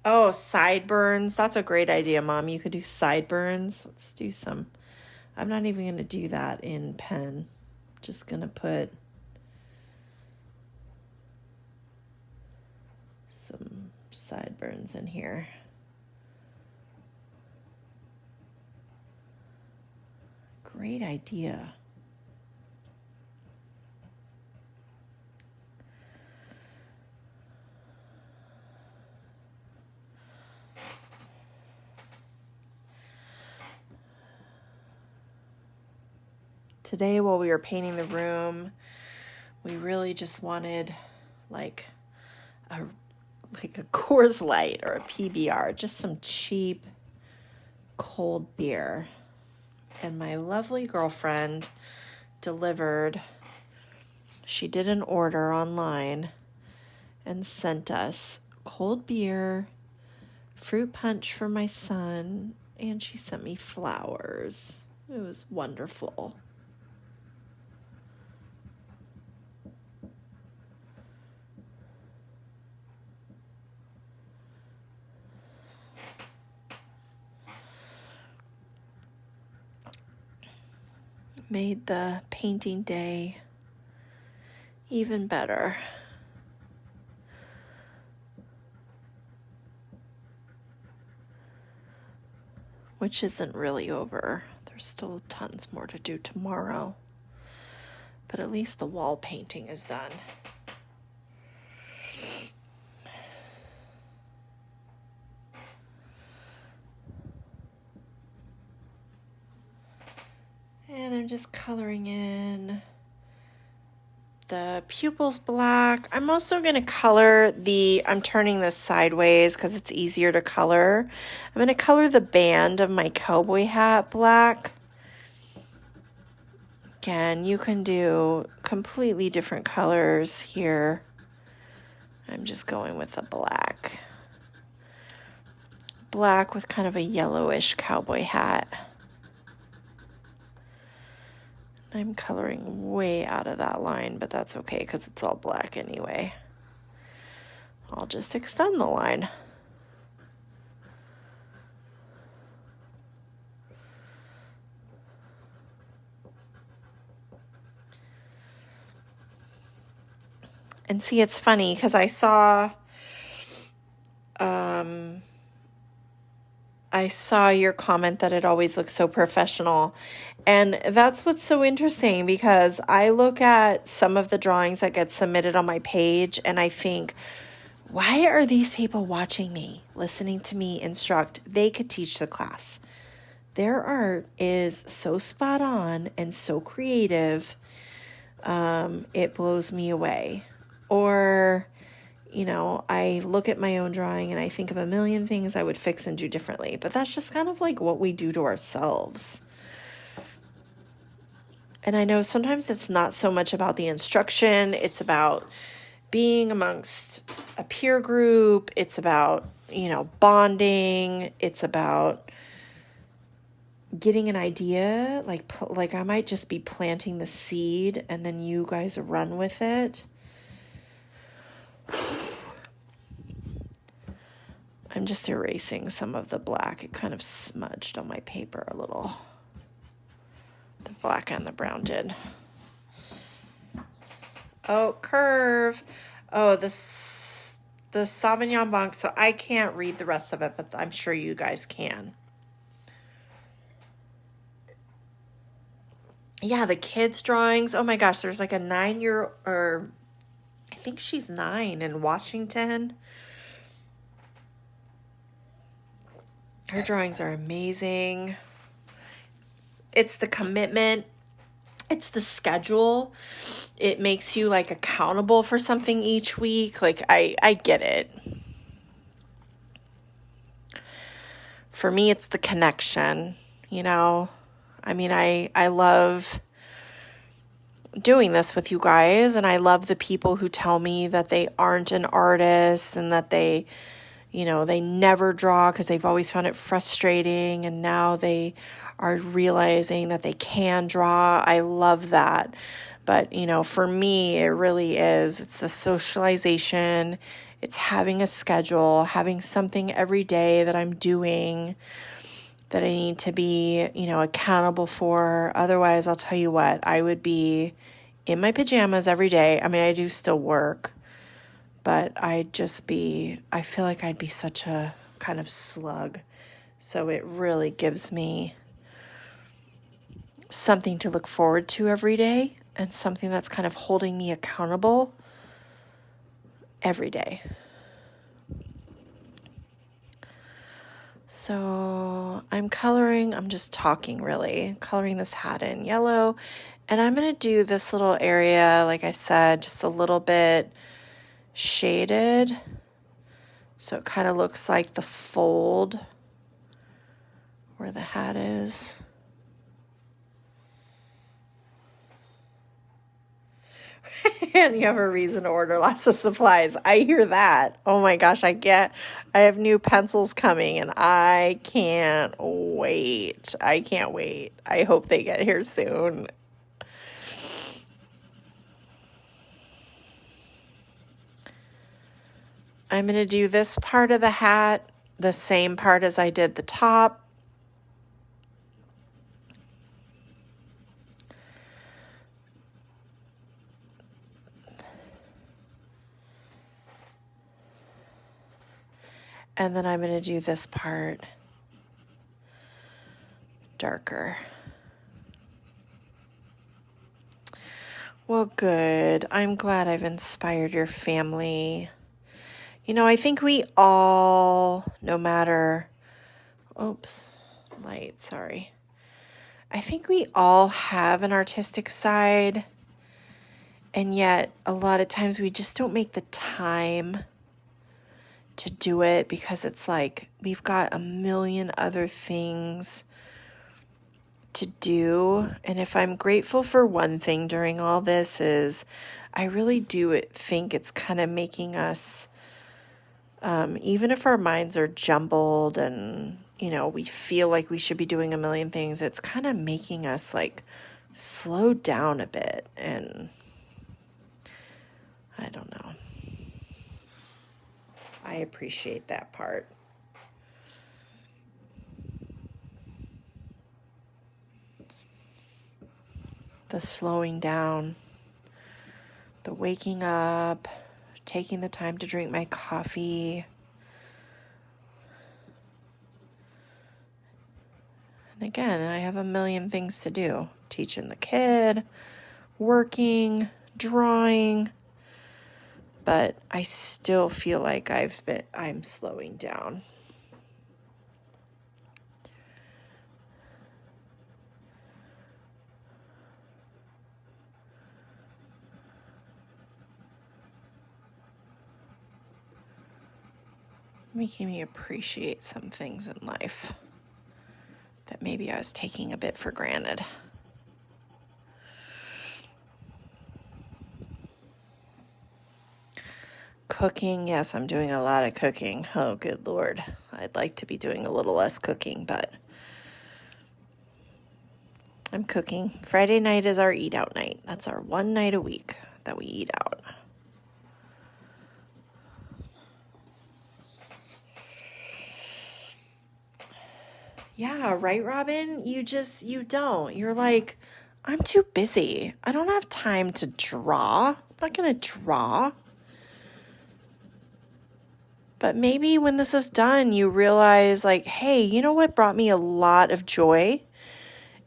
Speaker 1: Oh, sideburns. That's a great idea, Mom. You could do sideburns. Let's do some. I'm not even going to do that in pen. Just going to put some sideburns in here. Great idea. Today, while we were painting the room, we really just wanted like a Coors Light or a PBR, just some cheap cold beer. And my lovely girlfriend delivered. She did an order online and sent us cold beer, fruit punch for my son, and she sent me flowers. It was wonderful. Made the painting day even better. Which isn't really over. There's still tons more to do tomorrow. But at least the wall painting is done. And I'm just coloring in the pupils black. I'm also going to color I'm turning this sideways because it's easier to color. I'm going to color the band of my cowboy hat black. Again, you can do completely different colors here. I'm just going with the black. Black with kind of a yellowish cowboy hat. I'm coloring way out of that line, but that's okay because it's all black anyway. I'll just extend the line. And see, it's funny because I saw your comment that it always looks so professional. And that's what's so interesting, because I look at some of the drawings that get submitted on my page and I think, why are these people watching me, listening to me instruct? They could teach the class. Their art is so spot on and so creative. It blows me away. Or, you know, I look at my own drawing and I think of a million things I would fix and do differently. But that's just kind of like what we do to ourselves. And I know sometimes it's not so much about the instruction. It's about being amongst a peer group. It's about, you know, bonding. It's about getting an idea. Like I might just be planting the seed and then you guys run with it. I'm just erasing some of the black. It kind of smudged on my paper a little. The black and the brown did. Oh, curve. Oh, the Sauvignon Blanc. So I can't read the rest of it, but I'm sure you guys can. Yeah, the kids' drawings. Oh my gosh, there's like a 9-year, or I think she's 9 in Washington. Her drawings are amazing. It's the commitment. It's the schedule. It makes you like accountable for something each week. Like I get it. For me, it's the connection, you know. I mean, I love doing this with you guys, and I love the people who tell me that they aren't an artist and that they, you know, they never draw because they've always found it frustrating, and now they are realizing that they can draw. I love that. But, you know, for me, it really is. It's the socialization. It's having a schedule, having something every day that I'm doing that I need to be, you know, accountable for. Otherwise, I'll tell you what, I would be in my pajamas every day. I mean, I do still work, but I feel like I'd be such a kind of slug. So it really gives me something to look forward to every day and something that's kind of holding me accountable every day. So I'm just talking really, coloring this hat in yellow. And I'm going to do this little area, like I said, just a little bit shaded. So it kind of looks like the fold where the hat is. And you have a reason to order lots of supplies. I hear that. Oh my gosh, I have new pencils coming and I can't wait. I hope they get here soon. I'm going to do this part of the hat the same part as I did the top. And then I'm going to do this part darker. Well, good. I'm glad I've inspired your family. You know, I think we all, no matter, light, sorry. I think we all have an artistic side, and yet a lot of times we just don't make the time to do it because it's like we've got a million other things to do. And if I'm grateful for one thing during all this is I really do think it's kind of making us, even if our minds are jumbled and, you know, we feel like we should be doing a million things, it's kind of making us like slow down a bit. And I don't know. I appreciate that part. The slowing down, the waking up, taking the time to drink my coffee. And again, I have a million things to do. Teaching the kid, working, drawing. But I still feel like I'm slowing down. Making me appreciate some things in life that maybe I was taking a bit for granted. Cooking, yes, I'm doing a lot of cooking. Oh, good Lord. I'd like to be doing a little less cooking, but I'm cooking. Friday night is our eat out night. That's our one night a week that we eat out. Yeah, right, Robin? You don't. You're like, I'm too busy. I don't have time to draw. I'm not going to draw. But maybe when this is done, you realize like, hey, you know what brought me a lot of joy?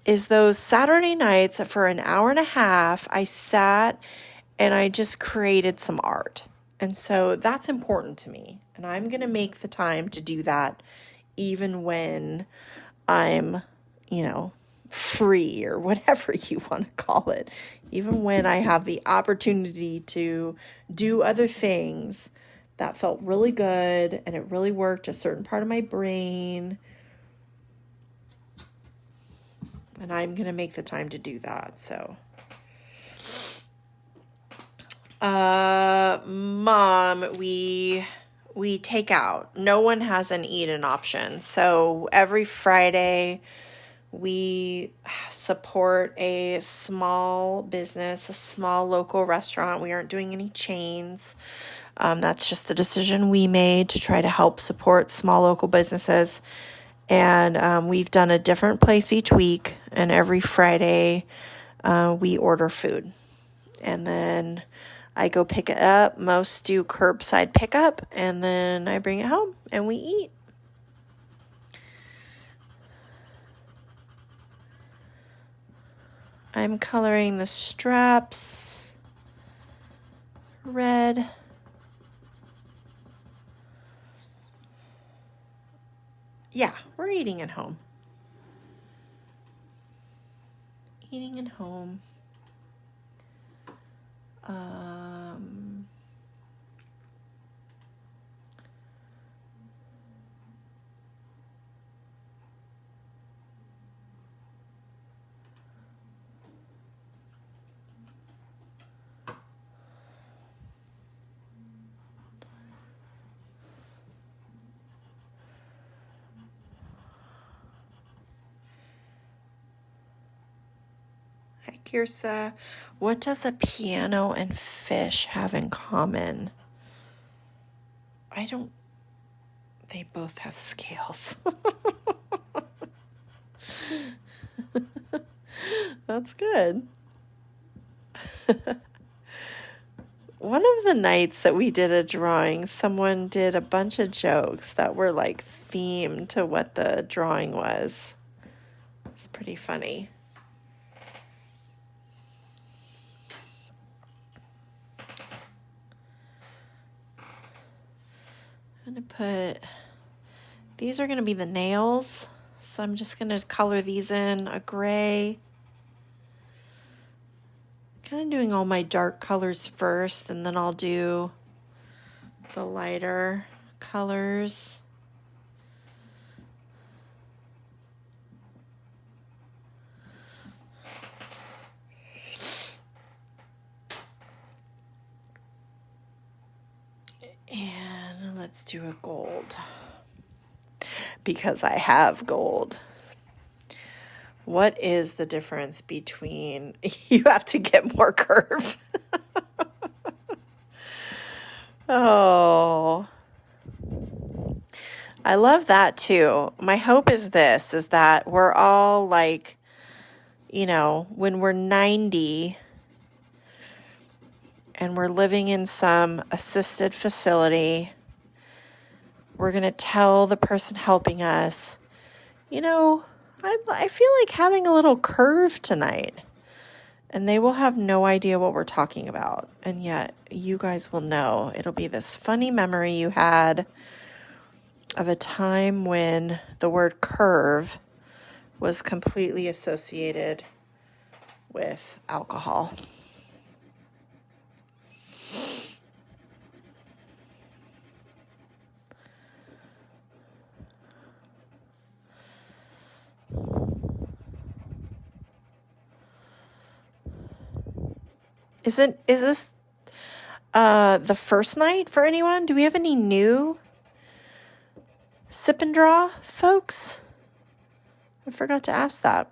Speaker 1: Is those Saturday nights for an hour and a half, I sat and I just created some art. And so that's important to me. And I'm going to make the time to do that even when I'm, free or whatever you want to call it. Even when I have the opportunity to do other things, that felt really good and it really worked a certain part of my brain. And I'm going to make the time to do that. So, Mom, we take out. No one has an eat-in option. So every Friday we support a small business, a small local restaurant. We aren't doing any chains. That's just a decision we made to try to help support small local businesses. And we've done a different place each week. And every Friday we order food. And then I go pick it up. Most do curbside pickup. And then I bring it home and we eat. I'm coloring the straps red. Yeah, we're eating at home. Eating at home. Hi, Kirsa. What does a piano and fish have in common? They both have scales. That's good. One of the nights that we did a drawing, someone did a bunch of jokes that were like themed to what the drawing was. It's pretty funny. I'm going to put, these are going to be the nails. So I'm just going to color these in a gray. Kind of doing all my dark colors first, and then I'll do the lighter colors. And let's do a gold, because I have gold. What is the difference between, you have to get more curve. Oh, I love that too. My hope is this, is that we're all like, you know, when we're 90 and we're living in some assisted facility, we're going to tell the person helping us, you know, I feel like having a little curve tonight. And they will have no idea what we're talking about. And yet you guys will know. It'll be this funny memory you had of a time when the word curve was completely associated with alcohol. Is this the first night for anyone? Do we have any new sip and draw folks? I forgot to ask that.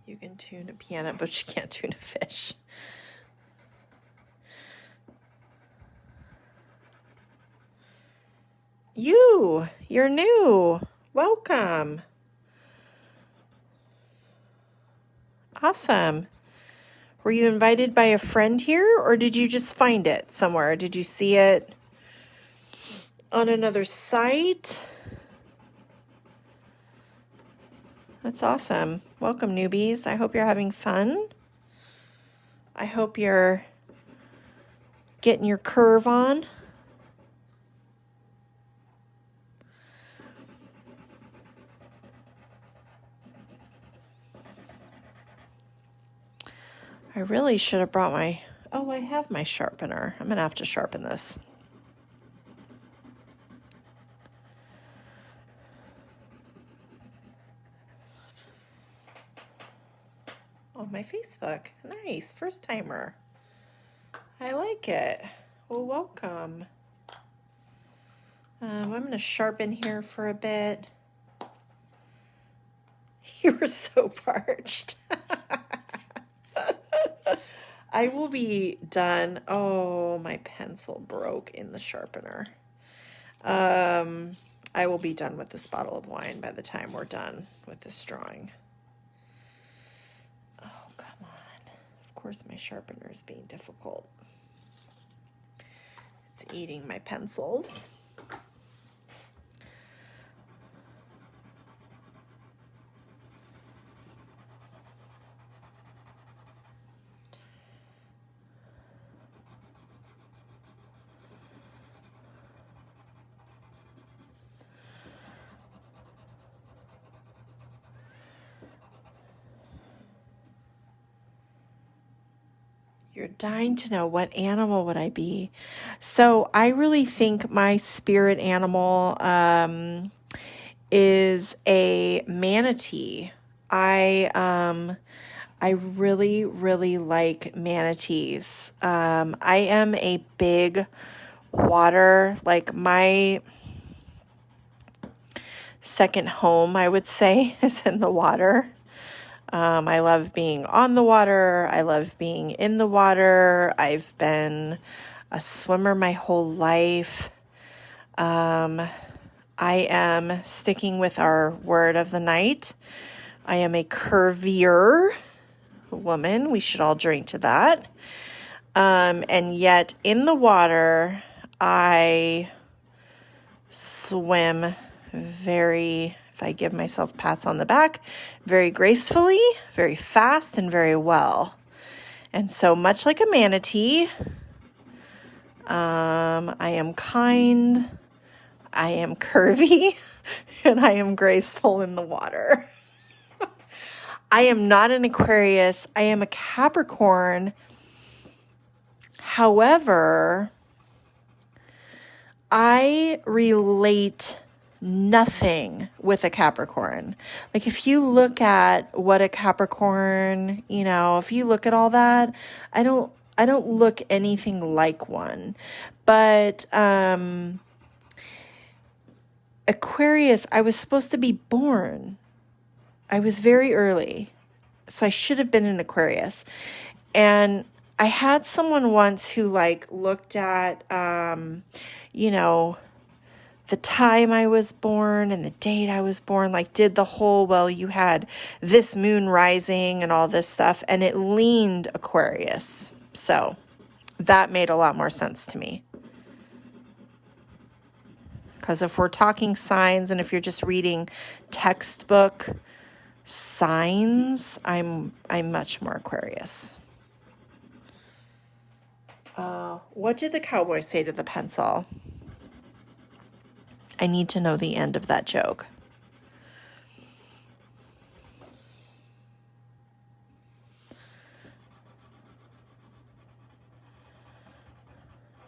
Speaker 1: You can tune a piano, but you can't tune a fish. You're new. Welcome. Awesome. Were you invited by a friend here, or did you just find it somewhere? Did you see it on another site? That's awesome. Welcome, newbies. I hope you're having fun. I hope you're getting your curve on. I really should have brought I have my sharpener. I'm going to have to sharpen this. Oh, my Facebook. Nice. First timer. I like it. Well, welcome. I'm going to sharpen here for a bit. You were so parched. I will be done. Oh, my pencil broke in the sharpener. I will be done with this bottle of wine by the time we're done with this drawing. Oh, come on. Of course, my sharpener is being difficult. It's eating my pencils. You're dying to know, what animal would I be? So I really think my spirit animal is a manatee. I really, really like manatees. I am a big water, like my second home, I would say, is in the water. I love being on the water. I love being in the water. I've been a swimmer my whole life. I am sticking with our word of the night. I am a curvier woman. We should all drink to that. And yet in the water, I swim very, if I give myself pats on the back, very gracefully, very fast, and very well. And so much like a manatee, I am kind, I am curvy, and I am graceful in the water. I am not an Aquarius. I am a Capricorn. However, I relate nothing with a Capricorn. Like if you look at what a Capricorn, if you look at all that, I don't look anything like one. But Aquarius, I was supposed to be born. I was very early. So I should have been an Aquarius. And I had someone once who looked at the time I was born and the date I was born, did the whole, well, you had this moon rising and all this stuff, and it leaned Aquarius. So that made a lot more sense to me. Because if we're talking signs and if you're just reading textbook signs, I'm much more Aquarius. What did the cowboy say to the pencil? I need to know the end of that joke.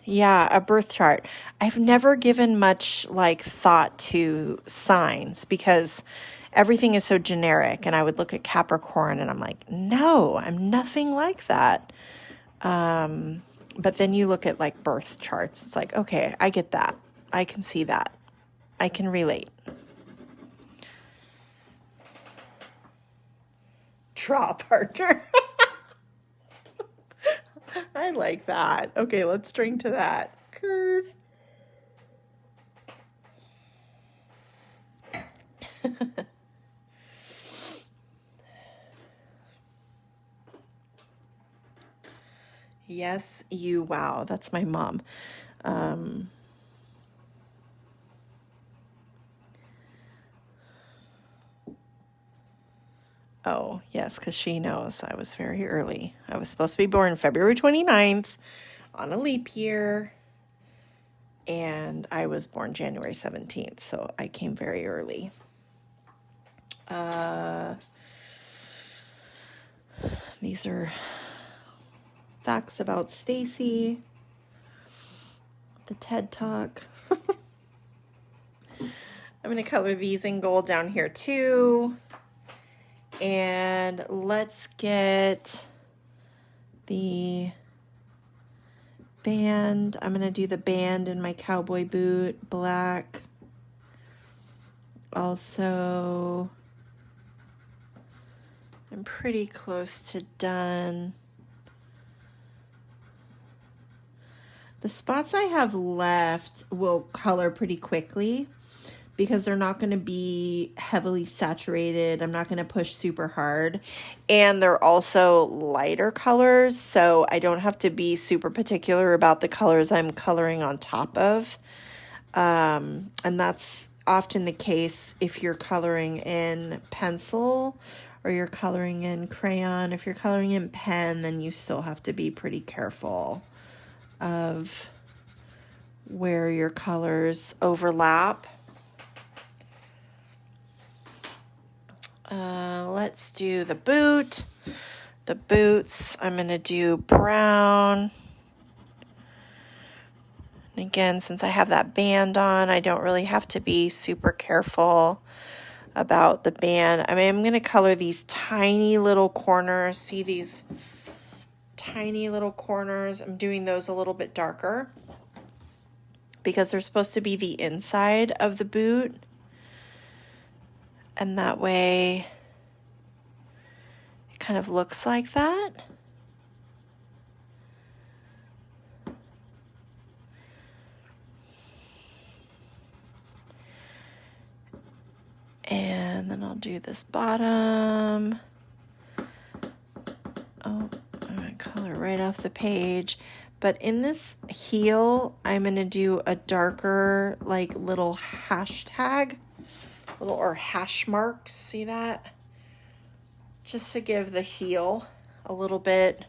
Speaker 1: Yeah, a birth chart. I've never given much thought to signs because everything is so generic, and I would look at Capricorn and I'm like, no, I'm nothing like that. But then you look at birth charts. It's like, okay, I get that. I can see that. I can relate. Draw partner. I like that. Okay, let's drink to that. Curve. Yes, you. Wow, that's my mom. Oh, yes, because she knows I was very early. I was supposed to be born February 29th on a leap year, and I was born January 17th, so I came very early. These are facts about Stacy, the TED Talk. I'm going to color these in gold down here too. And let's get the band. I'm going to do the band in my cowboy boot, black. Also, I'm pretty close to done. The spots I have left will color pretty quickly because they're not going to be heavily saturated. I'm not going to push super hard. And they're also lighter colors, so I don't have to be super particular about the colors I'm coloring on top of. And that's often the case if you're coloring in pencil or you're coloring in crayon. If you're coloring in pen, then you still have to be pretty careful of where your colors overlap. Let's do the boot. The boots, I'm going to do brown. And again, since I have that band on, I don't really have to be super careful about the band. I mean, I'm going to color these tiny little corners. See these tiny little corners? I'm doing those a little bit darker because they're supposed to be the inside of the boot. And that way it kind of looks like that. do this bottom. Oh, I'm going to color right off the page. But in this heel, I'm going to do a darker, like, little hashtag, or hash marks. See that? Just to give the heel a little bit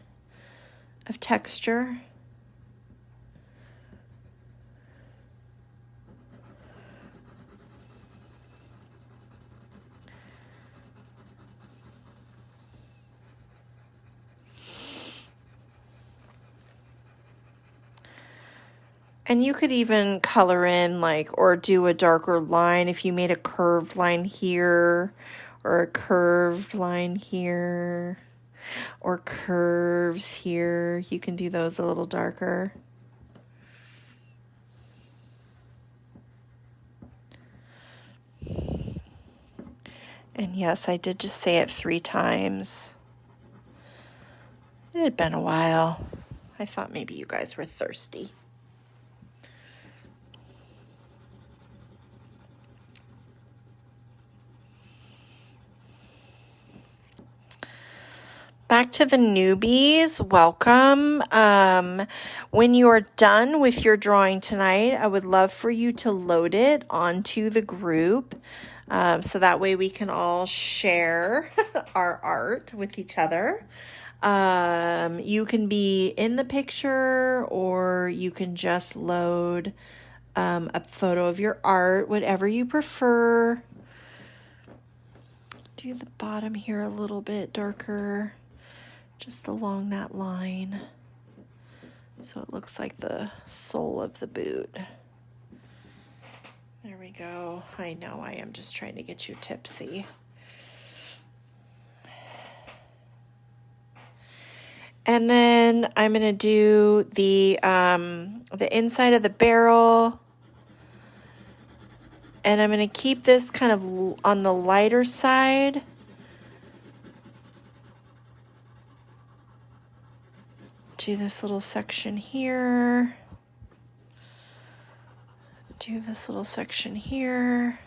Speaker 1: of texture. And you could even color in, like, or do a darker line if you made a curved line here, or a curved line here, or curves here. You can do those a little darker. And yes, I did just say it 3 times. It had been a while. I thought maybe you guys were thirsty. Back to the newbies, welcome. When you are done with your drawing tonight, I would love for you to load it onto the group, so that way we can all share our art with each other. You can be in the picture, or you can just load a photo of your art, whatever you prefer. Do the bottom here a little bit darker. Just along that line, so it looks like the sole of the boot. There we go. I know I am just trying to get you tipsy. And then I'm going to do the inside of the barrel. And I'm going to keep this kind of on the lighter side. Do this little section here. Do this little section here.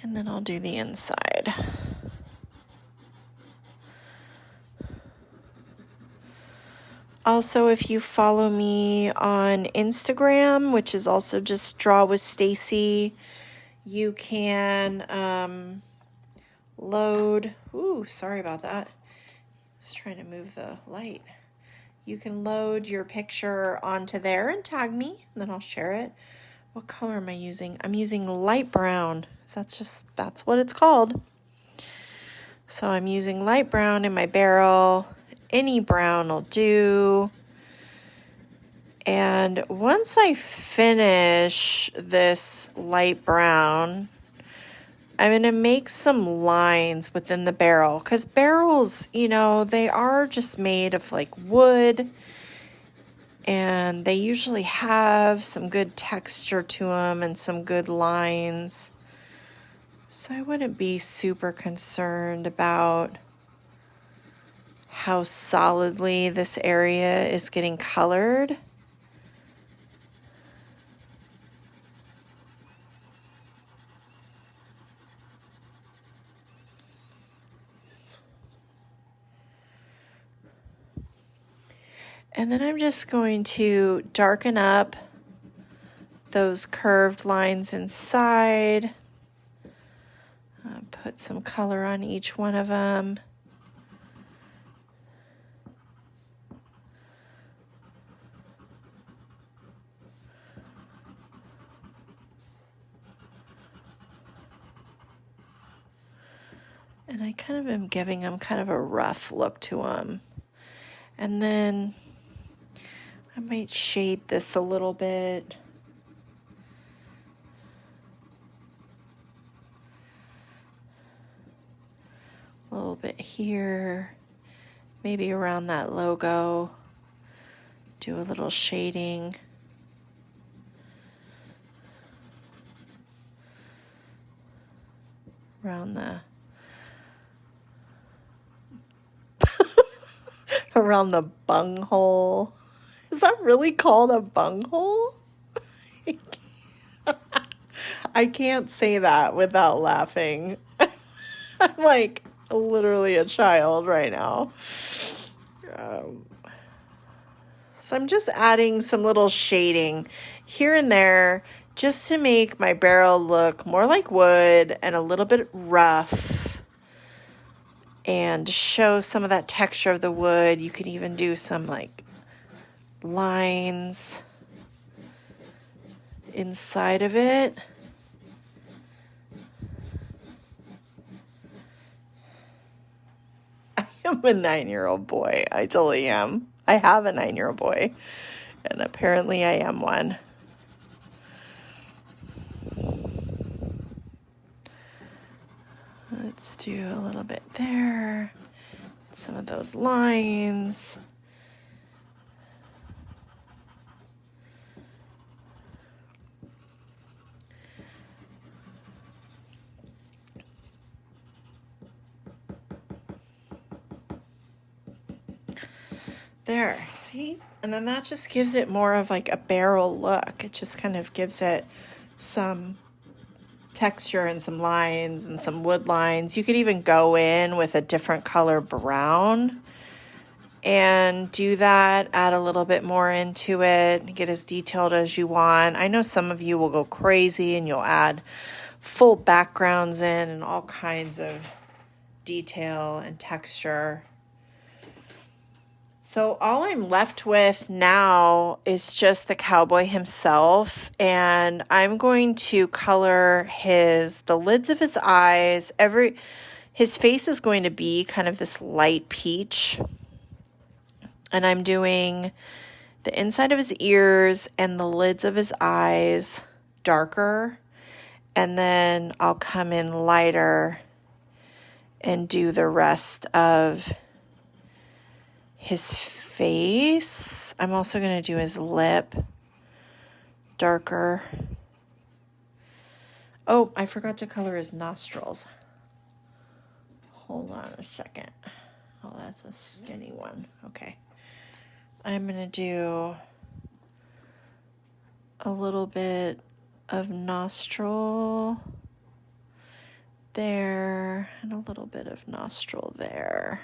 Speaker 1: And then I'll do the inside. Also, if you follow me on Instagram, which is also just Draw with Stacy, you can load. Ooh, sorry about that. I was trying to move the light. You can load your picture onto there and tag me, and then I'll share it. What color am I using? I'm using light brown. So that's what it's called. So I'm using light brown in my barrel. Any brown will do. And once I finish this light brown, I'm going to make some lines within the barrel, because barrels, they are just made of like wood, and they usually have some good texture to them and some good lines. So I wouldn't be super concerned about how solidly this area is getting colored. And then I'm just going to darken up those curved lines inside. Put some color on each one of them. And I kind of am giving them kind of a rough look to them. And then I might shade this a little bit. A little bit here, maybe around that logo. Do a little shading. Around around the bunghole. Is that really called a bunghole? I can't say that without laughing. I'm like literally a child right now. So I'm just adding some little shading here and there just to make my barrel look more like wood and a little bit rough and to show some of that texture of the wood. You could even do some like lines inside of it. I am a 9-year-old boy. I totally am. I have a 9-year-old boy, and apparently I am one. Let's do a little bit there. Some of those lines. There, see? And then that just gives it more of like a barrel look. It just kind of gives it some texture and some lines and some wood lines. You could even go in with a different color brown and do that, add a little bit more into it, get as detailed as you want. I know some of you will go crazy and you'll add full backgrounds in and all kinds of detail and texture. So all I'm left with now is just the cowboy himself, and I'm going to color the lids of his eyes. His face is going to be kind of this light peach, and I'm doing the inside of his ears and the lids of his eyes darker, and then I'll come in lighter and do the rest of his face. I'm also going to do his lip darker. Oh, I forgot to color his nostrils. Hold on a second. Oh, that's a skinny one. Okay. I'm going to do a little bit of nostril there and a little bit of nostril there.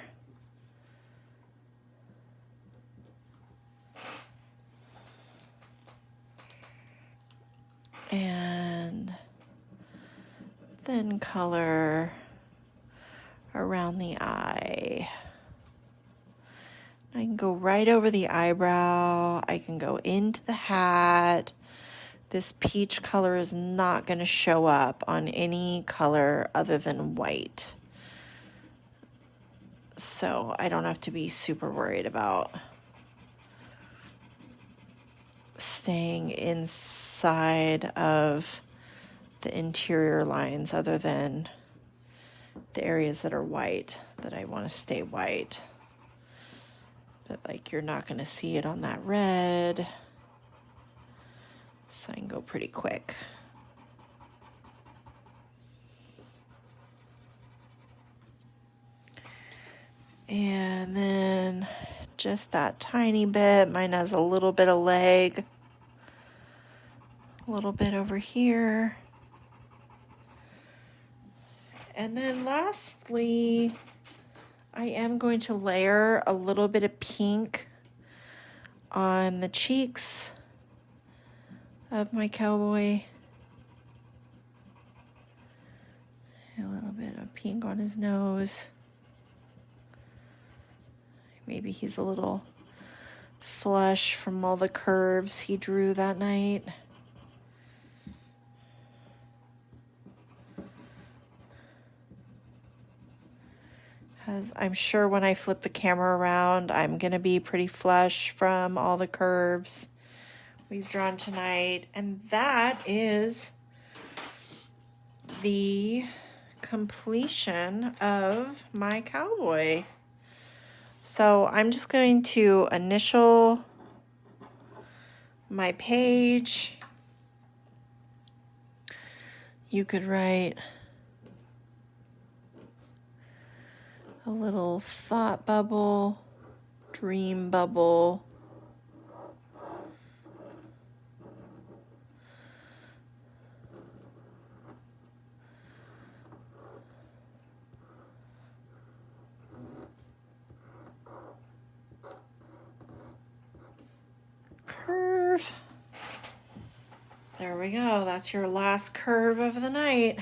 Speaker 1: And then color around the eye. I can go right over the eyebrow. I can go into the hat. This peach color is not going to show up on any color other than white. So I don't have to be super worried about staying inside of the interior lines other than the areas that are white that I want to stay white. But like you're not going to see it on that red. So I can go pretty quick. And then just that tiny bit. Mine has a little bit of leg. A little bit over here. And then lastly, I am going to layer a little bit of pink on the cheeks of my cowboy. A little bit of pink on his nose. Maybe he's a little flush from all the curves he drew that night. As I'm sure when I flip the camera around, I'm going to be pretty flush from all the curves we've drawn tonight. And that is the completion of my cowboy. So I'm just going to initial my page. You could write a little thought bubble, Dream bubble. Curve. There we go. That's your last curve of the night.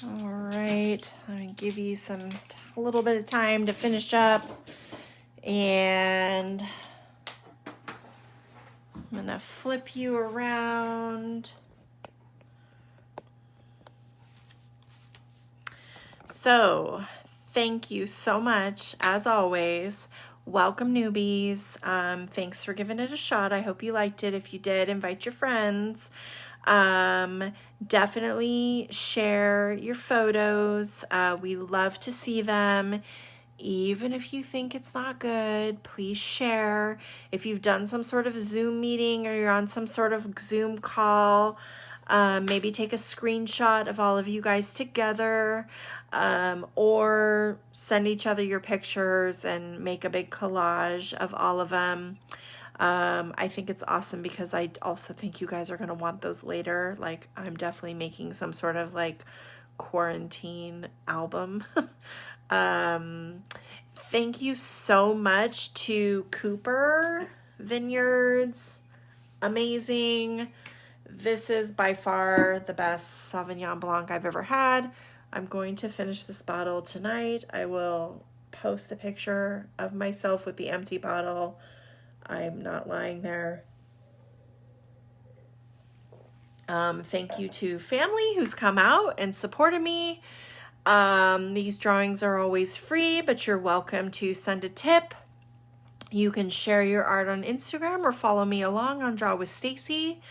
Speaker 1: All right, I'm gonna give you a little bit of time to finish up, and I'm gonna flip you around. So, thank you so much, as always. Welcome, newbies. Thanks for giving it a shot. I hope you liked it. If you did, invite your friends. Definitely share your photos. We love to see them. Even if you think it's not good, please share. If you've done some sort of Zoom meeting or you're on some sort of Zoom call, maybe take a screenshot of all of you guys together, or send each other your pictures and make a big collage of all of them. I think it's awesome because I also think you guys are going to want those later. Like, I'm definitely making some sort of like quarantine album. Thank you so much to Cooper Vineyards. Amazing. This is by far the best Sauvignon Blanc I've ever had. I'm going to finish this bottle tonight. I will post a picture of myself with the empty bottle. I'm not lying there. Thank you to family who's come out and supported me. These drawings are always free, but you're welcome to send a tip. You can share your art on Instagram or follow me along on Draw with Stacy.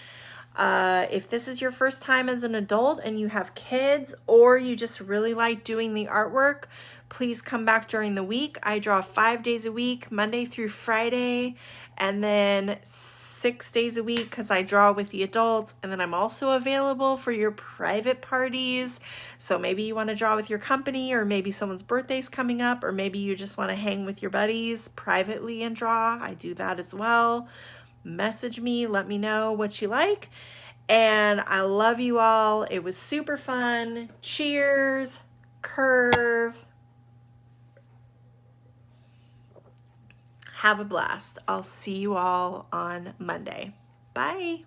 Speaker 1: If this is your first time as an adult and you have kids, or you just really like doing the artwork, please come back during the week. I draw 5 days a week, Monday through Friday, and then 6 days a week because I draw with the adults. And then I'm also available for your private parties. So maybe you want to draw with your company, or maybe someone's birthday's coming up, or maybe you just want to hang with your buddies privately and draw. I do that as well. Message me, let me know what you like. And I love you all. It was super fun. Cheers. Curve. Have a blast. I'll see you all on Monday. Bye.